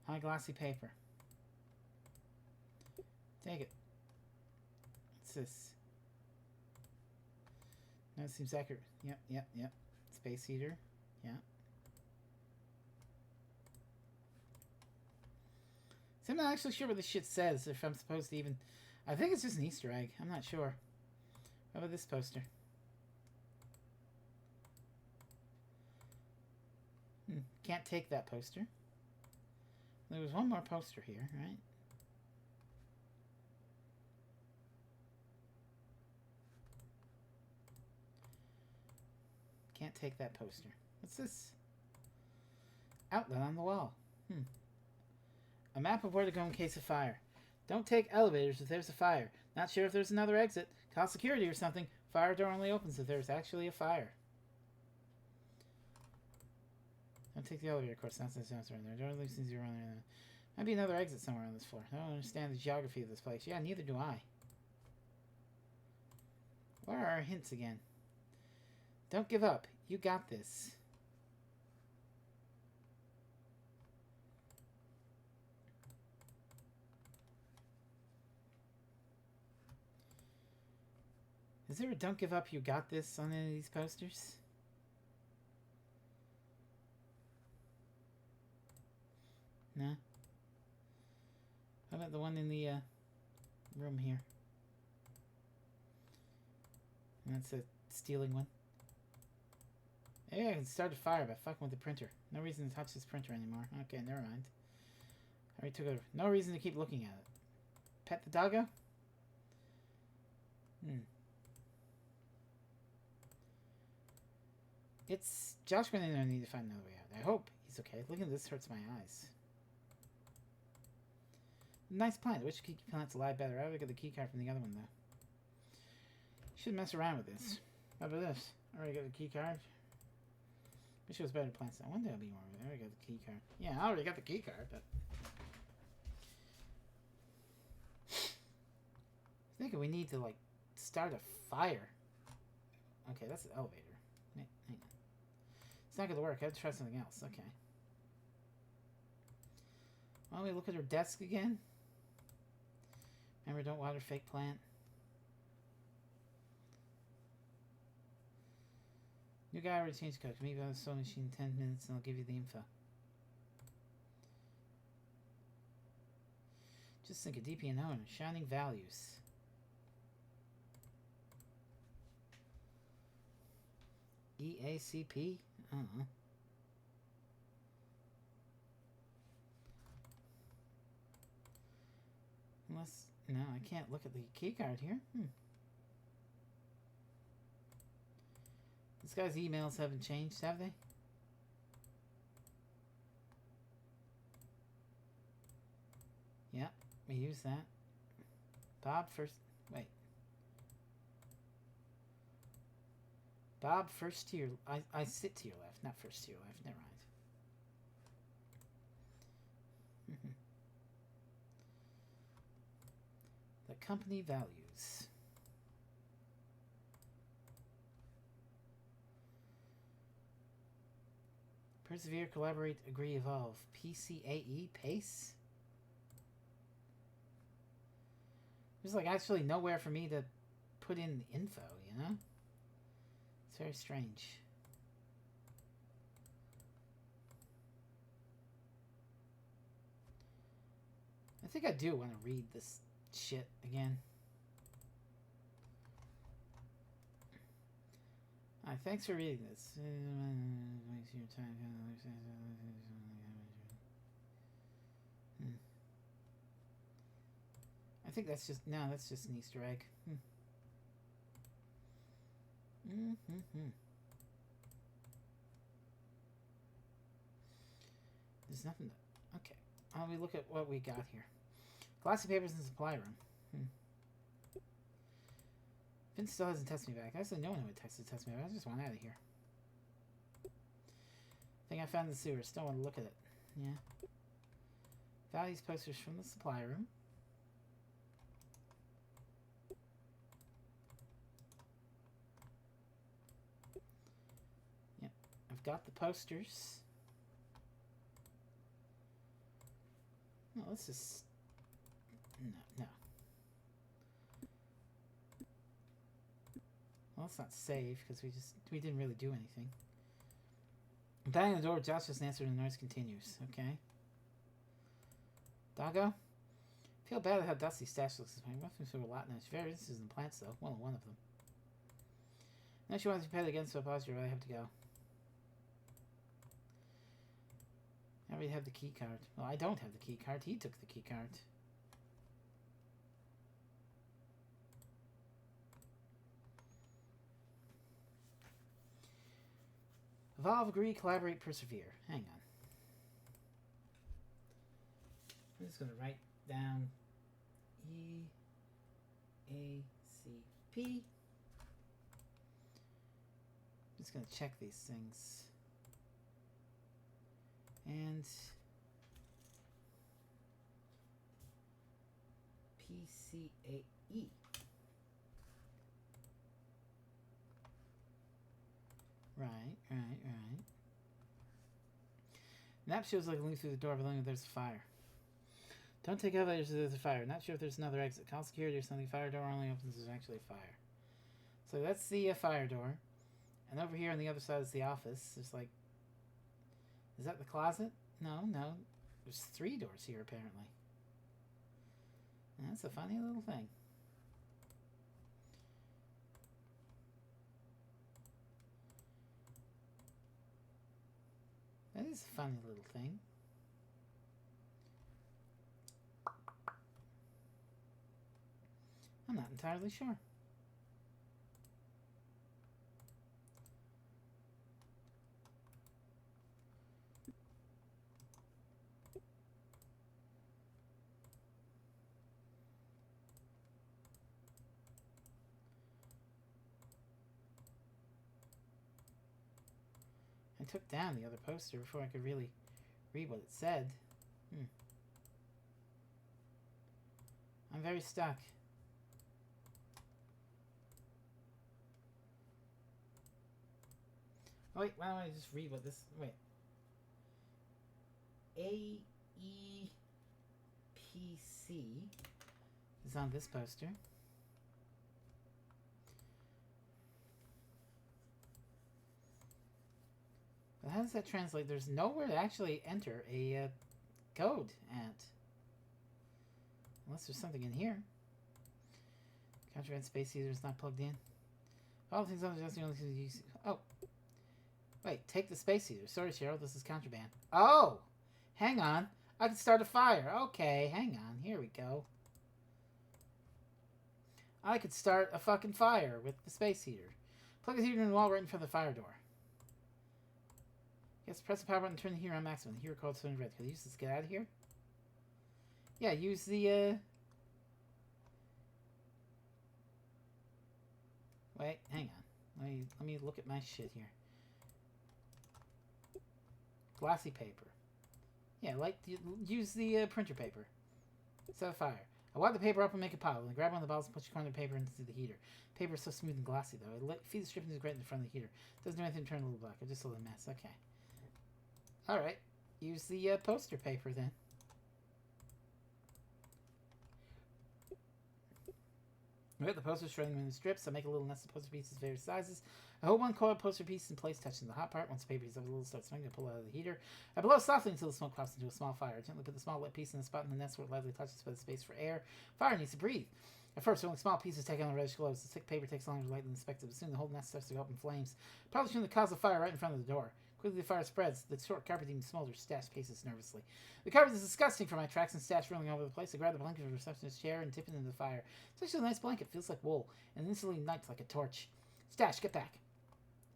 High glossy paper. Take it. What's this? No, it seems accurate. Yep. Space heater. Yeah. So I'm not actually sure what this shit says, if I'm supposed to even... I think it's just an Easter egg. I'm not sure. How about this poster? Can't take that poster. There was one more poster here, right? Can't take that poster. What's this? Outlet on the wall. A map of where to go in case of fire. Don't take elevators if there's a fire. Not sure if there's another exit. Call security or something. Fire door only opens if there's actually a fire. Don't take the elevator, of course. Not since it's around there. Don't leave since you're around there. Might be another exit somewhere on this floor. I don't understand the geography of this place. Yeah, neither do I. Where are our hints again? Don't give up. You got this. Is there a don't give up, you got this on any of these posters? No? How about the one in the room here? And that's a stealing one. Maybe I can start a fire by fucking with the printer. No reason to touch this printer anymore. Okay, never mind. I already took over. No reason to keep looking at it. Pet the doggo? It's Josh going to need to find another way out. I hope he's okay. Looking at this hurts my eyes. Nice plant. I wish key plants alive better. I would get the key card from the other one though. Should mess around with this. How about this? I already got the key card. Wish it was better plants. I wonder there'll be more of it. I already got the key card. Yeah, I already got the key card, but I'm thinking we need to like start a fire. Okay, that's the elevator. Hang on. It's not gonna work. I have to try something else. Okay. Why don't we look at her desk again? Remember, don't water fake plant. New guy already changed the code. Meet by the sewing machine in 10 minutes and I'll give you the info. Just think of DP&O and shining values. EACP? I don't know. Unless... No, I can't look at the key card here. This guy's emails haven't changed, have they? Yeah, we use that. Bob first... Wait. Bob first to your... I sit to your left, not first to your left. Never mind. The company values. Persevere, collaborate, agree, evolve. PCAE? Pace? There's like actually nowhere for me to put in info, you know? It's very strange. I think I do want to read this shit again. Alright, thanks for reading this. I think that's just... No, that's just an Easter egg. There's nothing to... Okay. Let me look at what we got here. Glossy papers in the supply room. Vince still hasn't texted me back. I said no one would text me back. I just want out of here. Thing I found in the sewer. Still want to look at it. Yeah. Values posters from the supply room. Yep. I've got the posters. No, let's just... No. Well, let's not save, because we didn't really do anything. I'm banging the door. Josh just answered and the noise continues. Okay. Doggo? Feel bad at how dusty Stash looks. I must have through a lot now. She's very interested in plants, though. Well, one of them. Now she wants to pet again, so positive I have to go. I already have the key card. Well, I don't have the key card. He took the key card. Evolve, agree, collaborate, persevere. Hang on. I'm just going to write down EACP. I'm just going to check these things. And PCAE. Right. Map shows like a link through the door, but only if there's a fire. Don't take elevators if there's a fire. Not sure if there's another exit. Call security or something. Fire door only opens if there's actually a fire. So that's the fire door. And over here on the other side is the office. There's like... Is that the closet? No. There's 3 doors here, apparently. That's a funny little thing. That is a funny little thing. I'm not entirely sure. I took down the other poster before I could really read what it said. I'm very stuck. Oh, wait, why don't I just read what this... Wait. AEPC is on this poster. But how does that translate? There's nowhere to actually enter a code at. Unless there's something in here. Contraband space heater is not plugged in. All the things I'm just the only thing you use. Oh. Wait, take the space heater. Sorry, Cheryl, this is contraband. Oh! Hang on. I can start a fire. Okay, hang on. Here we go. I could start a fucking fire with the space heater. Plug the heater in the wall right in front of the fire door. Yes, press the power button and turn the heater on maximum. The heater called turned red. Could I use this to get out of here? Yeah, use the, Wait, hang on. Let me look at my shit here. Glossy paper. Yeah, use the printer paper. Set a fire. I wad the paper up and make a pile. Then grab one of the bottles and push the corner of the paper into the heater. Paper is so smooth and glossy, though. I feed the strip into the grate in front of the heater. Doesn't do anything to turn it a little black. I just a little mess. Okay. Alright. Use the poster paper then. Alright, the poster's shredding them into strips. I make a little nest of poster pieces of various sizes. I hold one coiled poster piece in place, touching the hot part. Once the paper is up a little, starts swinging, I pull it out of the heater. I blow softly until the smoke pops into a small fire. I gently put the small lit piece in the spot in the nest where it lightly touches by the space for air. Fire needs to breathe. At first, only small pieces take on the reddish glows. The thick paper takes longer to light than expected, but soon the whole nest starts to go up in flames. Probably shouldn't have caused a fire right in front of the door. Quickly, the fire spreads. The short carpet even smolders. Stash paces nervously. The carpet is disgusting for my tracks and Stash rolling all over the place. I grab the blanket from the receptionist's chair and tip it into the fire. It's actually a nice blanket. Feels like wool and instantly ignites like a torch. Stash, get back.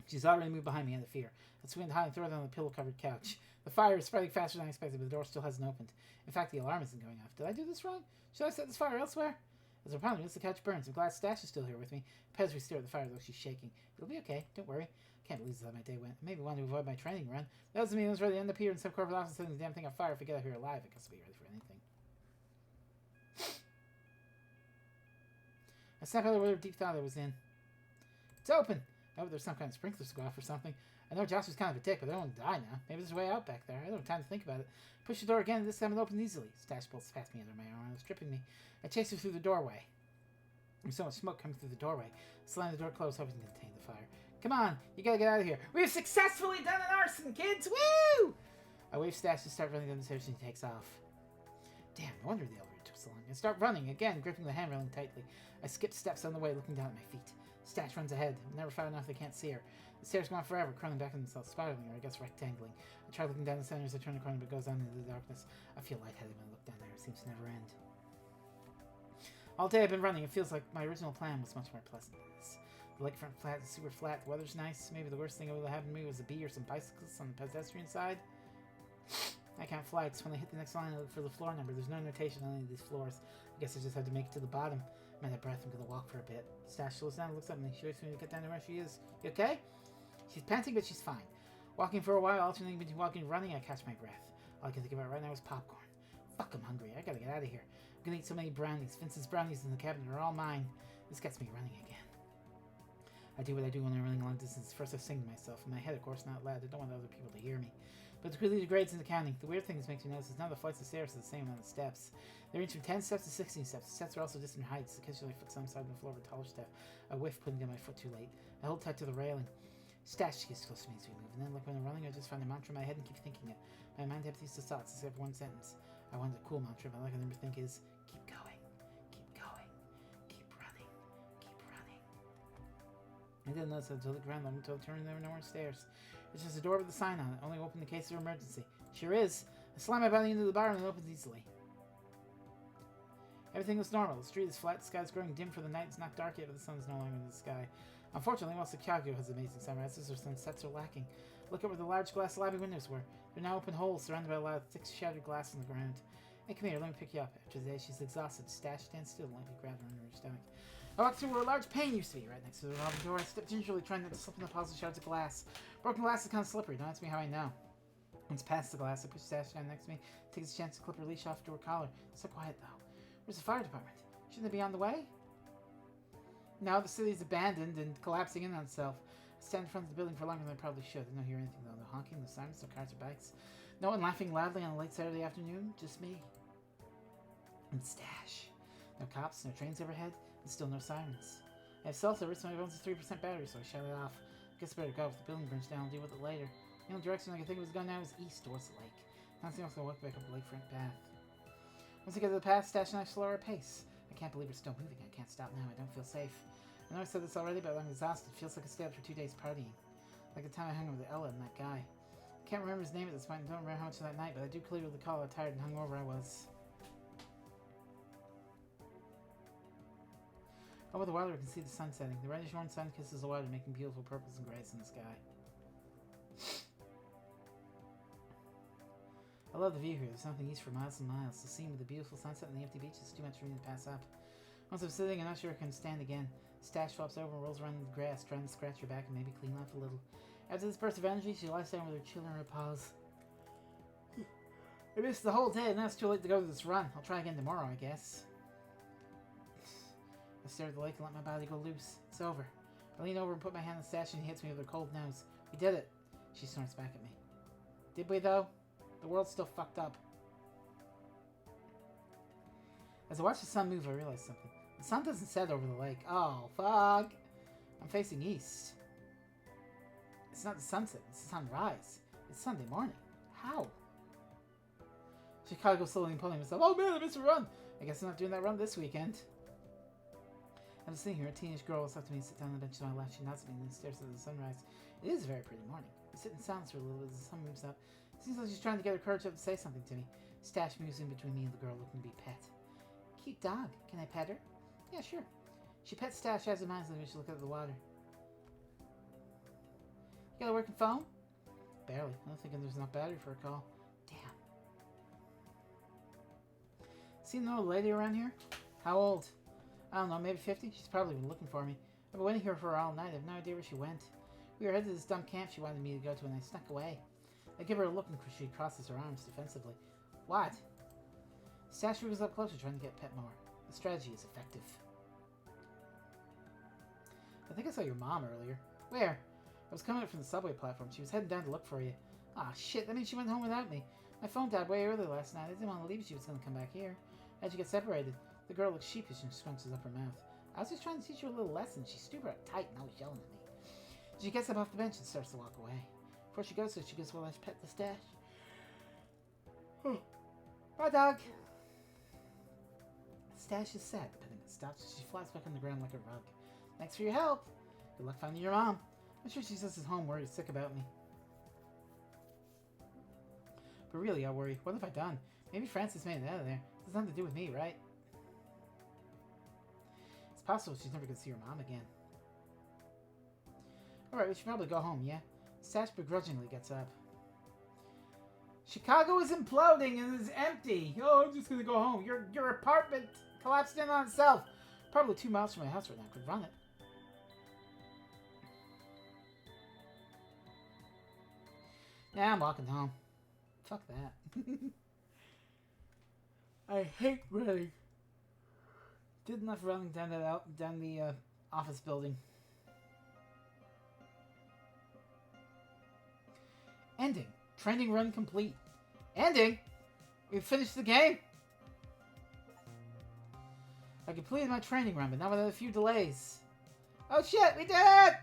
She's already moved behind me out of fear. I swing high and throw it on the pillow-covered couch. The fire is spreading faster than I expected, but the door still hasn't opened. In fact, the alarm isn't going off. Did I do this wrong? Should I set this fire elsewhere? As we're pounding this, the couch burns. I'm glad Stash is still here with me. Pez, we stare at the fire, though she's shaking. It'll be okay. Don't worry. Can't believe this is how my day went. I maybe wanted to avoid my training run. That doesn't mean I was ready to end up here in some corporate office setting the damn thing on fire. If we get out here alive, I guess I'll be ready for anything. I snapped out of whatever deep thought I was in. It's open! I hope there's some kind of sprinklers to go off or something. I know Josh was kind of a dick, but I don't want to die now. Maybe there's a way out back there. I don't have time to think about it. Push the door again, and this time it opened easily. Stash bolts past me under my arm. It was tripping me. I chased her through the doorway. There's so much smoke coming through the doorway. Slammed the door closed, hoping to contain the fire. Come on, you gotta get out of here. We've successfully done an arson, kids! Woo! I wave Stash to start running down the stairs and he takes off. Damn, no wonder the elevator took so long. I start running, again, gripping the hand railing tightly. I skip steps on the way, looking down at my feet. Stash runs ahead. I'm never far enough they can't see her. The stairs go on forever, crawling back on themselves, spiraling, or I guess rectangling. I try looking down the center as I turn the corner, but it goes on into the darkness. I feel lightheaded when I look down there. It seems to never end. All day I've been running. It feels like my original plan was much more pleasant than this. The lakefront flat is super flat. The weather's nice. Maybe the worst thing that would have happened to me was a bee or some bicyclists on the pedestrian side. I can't fly. It's when I hit the next line, I look for the floor number. There's no notation on any of these floors. I guess I just have to make it to the bottom. I'm out of breath. I'm going to walk for a bit. Stash slows down and looks at me. She waits for me to get down to where she is. You okay? She's panting, but she's fine. Walking for a while, alternating between walking and running, I catch my breath. All I can think about right now is popcorn. Fuck, I'm hungry. I gotta get out of here. I'm gonna eat so many brownies. Vincent's brownies in the cabinet are all mine. This gets me running again. I do what I do when I'm running a long distance. First I sing to myself. In my head, of course, not loud. I don't want other people to hear me. But it quickly degrades into counting. The weird thing that makes me notice is none of the flights of stairs are the same amount of steps. They range from 10 steps to 16 steps. The steps are also different heights. Occasionally I foot some side of the floor of a taller step. I whiff, putting down my foot too late. I hold tight to the railing. Stash gets close to me as we move, and then like when I'm running, I just find a mantra in my head and keep thinking it. My mind empties to thoughts except one sentence. I wanted a cool mantra, but all I can remember think is, keep going, keep going, keep running, keep running. I didn't notice until the ground level until I turned there were no more stairs. It's just a door with a sign on it, only open in case of emergency. Sure is. I slam my body into the bar and it opens easily. Everything looks normal. The street is flat, the sky is growing dim for the night. It's not dark yet, but the sun is no longer in the sky. Unfortunately, while Chicago has amazing sunrises, their sunsets are lacking. Look at where the large glass lobby windows were. They're now open holes surrounded by a lot of thick shattered glass on the ground. Hey, come here, let me pick you up. After the day, she's exhausted. Stash stands still and let me grab her under her stomach. I walk through where a large pane used to be, right next to the revolving door. I step gingerly, trying not to slip in the piles of shards of glass. Broken glass is kind of slippery. Don't ask me how I know. Once past the glass, I push Stash down next to me, takes a chance to clip her leash off to her collar. It's so quiet, though. Where's the fire department? Shouldn't they be on the way? No, the city is abandoned and collapsing in on itself. I stand in front of the building for longer than I probably should. I don't hear anything, though. No honking, no sirens, no cars or bikes. No one laughing loudly on a late Saturday afternoon. Just me. And Stash. No cops, no trains overhead, and still no sirens. I have cell service, and my phone's a 3% battery, so I shut it off. I guess I better go. If the building burns down, I'll deal with it later. The only direction I can think of is going now is east towards the lake. Nothing else will walk back up the lakefront path. Once I get to the path, Stash and I slow our pace. I can't believe we're still moving. I can't stop now. I don't feel safe. I know I said this already, but I'm exhausted. It feels like I stayed up for 2 days partying. Like the time I hung out with Ella and that guy. I can't remember his name at this point and don't remember how much of that night, but I do clearly recall how tired and hungover I was. Over the water, we can see the sun setting. The reddish orange sun kisses the water, making beautiful purples and grays in the sky. I love the view here. There's nothing east for miles and miles. The scene with the beautiful sunset and the empty beach is too much for me to pass up. Once I'm sitting, I'm not sure I can stand again. Stash flops over and rolls around in the grass, trying to scratch her back and maybe clean off a little. After this burst of energy, she lies down with her chin on her paws. I missed the whole day, and now it's too late to go to this run. I'll try again tomorrow, I guess. I stare at the lake and let my body go loose. It's over. I lean over and put my hand on Stash, and he hits me with her cold nose. We did it. She snorts back at me. Did we, though? The world's still fucked up. As I watch the sun move, I realize something. The sun doesn't set over the lake. Oh, fuck. I'm facing east. It's not the sunset. It's the sunrise. It's Sunday morning. How? Chicago slowly pulling myself. Oh, man, I missed a run. I guess I'm not doing that run this weekend. I was sitting here. A teenage girl walks up to me and sits down on the bench to my left. She nods at me and then stares at the sunrise. It is a very pretty morning. I sit in silence for a little bit as the sun moves up. It seems like she's trying to get her courage up to say something to me. Stash moves in between me and the girl looking to be pet. Cute dog. Can I pet her? Yeah, sure. She pets Stash as reminds me when she looks at the water. You got a working phone? Barely. I'm thinking there's enough battery for a call. Damn. Seen an old lady around here? How old? I don't know, maybe 50? She's probably been looking for me. I've been waiting here for her all night. I have no idea where she went. We were headed to this dumb camp she wanted me to go to and I snuck away. I give her a look and she crosses her arms defensively. What? Stash moves up closer trying to get pet more. The strategy is effective. I think I saw your mom earlier. Where? I was coming up from the subway platform. She was heading down to look for you. Ah, shit, that means she went home without me. My phone died way early last night. I didn't want to leave if she was going to come back here. How'd you get separated? The girl looks sheepish and scrunches up her mouth. I was just trying to teach her a little lesson. She's super uptight and always yelling at me. She gets up off the bench and starts to walk away. Before she goes, she goes, well, let's pet the Stash. Bye, dog. Stash is sad. Petting it stops. She flies back on the ground like a rug. Thanks for your help. Good luck finding your mom. I'm sure she says at home worried sick about me. But really, I worry. What have I done? Maybe Frances made it out of there. It has nothing to do with me, right? It's possible she's never going to see her mom again. Alright, we should probably go home, yeah? Stash begrudgingly gets up. Chicago is imploding and is empty. Oh, I'm just going to go home. Your apartment collapsed in on itself. Probably 2 miles from my house right now. Could run it. Yeah, I'm walking home. Fuck that. I hate running. Did enough running down the office building. Ending. Training run complete. Ending? We've finished the game? I completed my training run, but not without a few delays. Oh shit, we did it!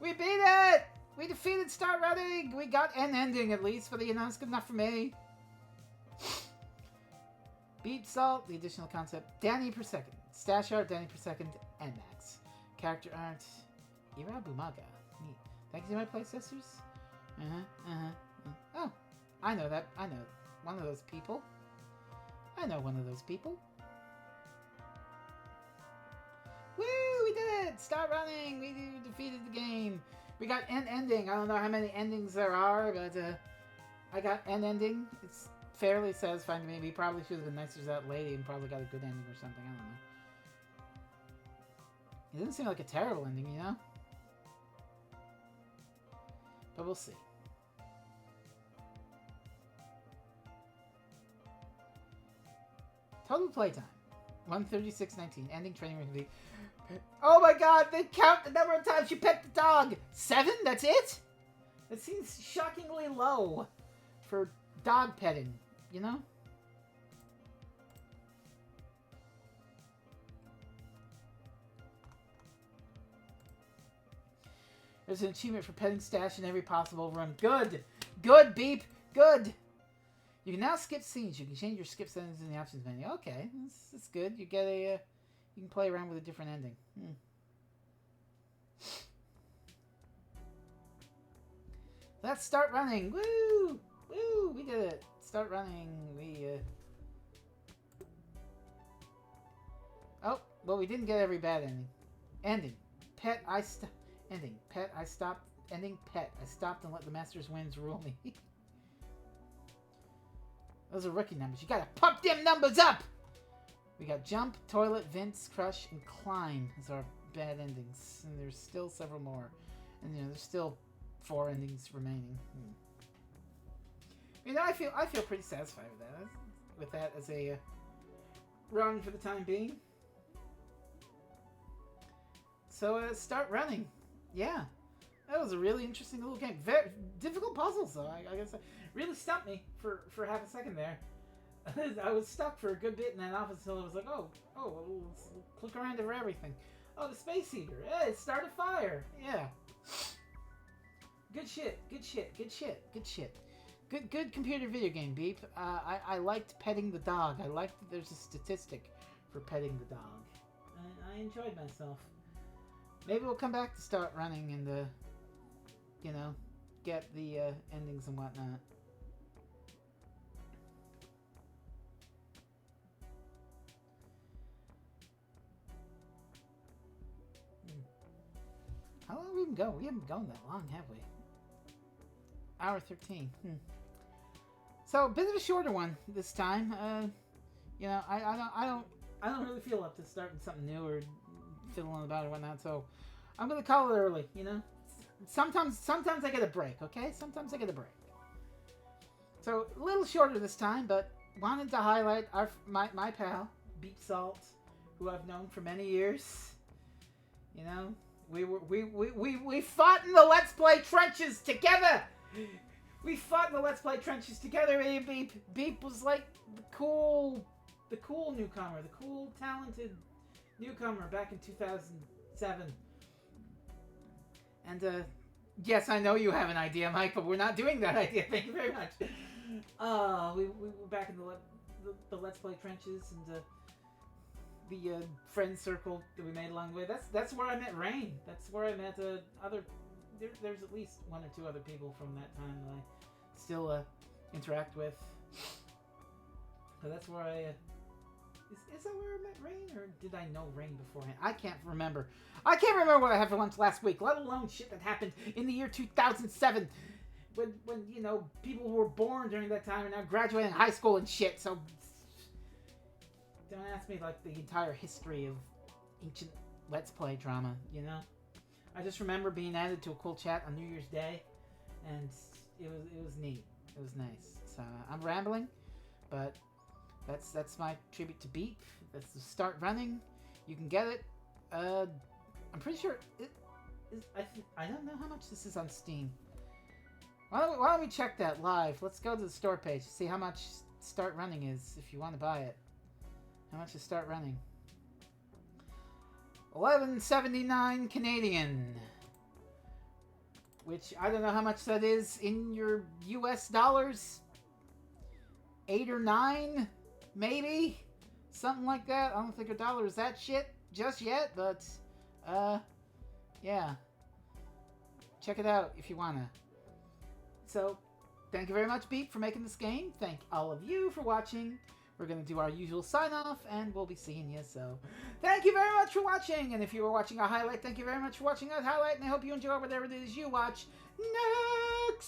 We beat it! We defeated Start Running! We got an ending at least, but that's good enough for me. Beat Salt, the additional concept. Danny per second. Stash art, Danny per second, and max. Character art. Ira Bumaga. Neat. Thank you to my play sisters. Oh, I know that. I know one of those people. I know one of those people. Woo! We did it! Start running! We defeated the game. We got an ending. I don't know how many endings there are, but I got an ending. It's fairly satisfying to me. We probably should have been nicer to that lady and probably got a good ending or something. I don't know. It didn't seem like a terrible ending, you know? But we'll see. Total playtime. 1:36:19. Ending training room complete. Oh my god, they count the number of times you pet the dog! 7? That's it? That seems shockingly low for dog petting, you know? There's an achievement for petting Stash in every possible run. Good! Good, Beep! Good! You can now skip scenes. You can change your skip settings in the options menu. Okay, that's good. You get a... you can play around with a different ending. Let's start running! Woo! Woo! We did it! Start running. Oh, well, we didn't get every bad ending. Ending. Pet, ending. Pet, I stopped. Ending. Pet, I stopped and let the Master's winds rule me. Those are rookie numbers. You gotta pump them numbers up! We got Jump, Toilet, Vince, Crush, and Climb as our bad endings. And there's still several more. And, you know, there's still 4 endings remaining. You know, I feel pretty satisfied with that as a run for the time being. So, start running. Yeah. That was a really interesting little game. Very difficult puzzles, though. I guess it really stumped me for half a second there. I was stuck for a good bit in that office until I was like, oh, let's click around for everything. Oh, the space heater. Yeah, it started fire. Yeah. Good shit. Good computer video game, Beep. I liked petting the dog. I liked that there's a statistic for petting the dog. I enjoyed myself. Maybe we'll come back to start running and, get the endings and whatnot. How long have we been going? We haven't been going that long, have we? Hour 13. So a bit of a shorter one this time. I don't really feel up to starting something new or fiddling about or whatnot. So I'm gonna call it early. Sometimes I get a break. Okay, sometimes I get a break. So a little shorter this time, but wanted to highlight my pal Beep Salt, who I've known for many years. We fought in the Let's Play trenches together. We fought in the Let's Play trenches together. Beep. Beep was like the cool newcomer, the cool, talented newcomer back in 2007. And yes, I know you have an idea, Mike, but we're not doing that idea. Thank you very much. We were back in the Let's Play trenches and the friend circle that we made along the way. That's where I met Rain. That's where I met other. There's at least one or two other people from that time that I still interact with. So that's where I. Is that where I met Rain, or did I know Rain beforehand? I can't remember. I can't remember what I had for lunch last week, let alone shit that happened in the year 2007, when people were born during that time and now graduating high school and shit. So don't ask me like the entire history of ancient Let's Play drama. I just remember being added to a cool chat on New Year's Day, and it was neat. It was nice. So I'm rambling, but that's my tribute to Beep. That's the start running. You can get it. I'm pretty sure it is. I don't know how much this is on Steam. Why don't we check that live? Let's go to the store page to see how much start running is if you want to buy it. How much is start running? $11.79 Canadian, which I don't know how much that is in your US dollars. 8 or 9, maybe, something like that. I don't think a dollar is that shit just yet, but yeah, check it out if you wanna. So, thank you very much, Beep, for making this game. Thank all of you for watching. We're going to do our usual sign-off, and we'll be seeing you. So, thank you very much for watching. And if you were watching a highlight, thank you very much for watching that highlight. And I hope you enjoy whatever it is you watch next.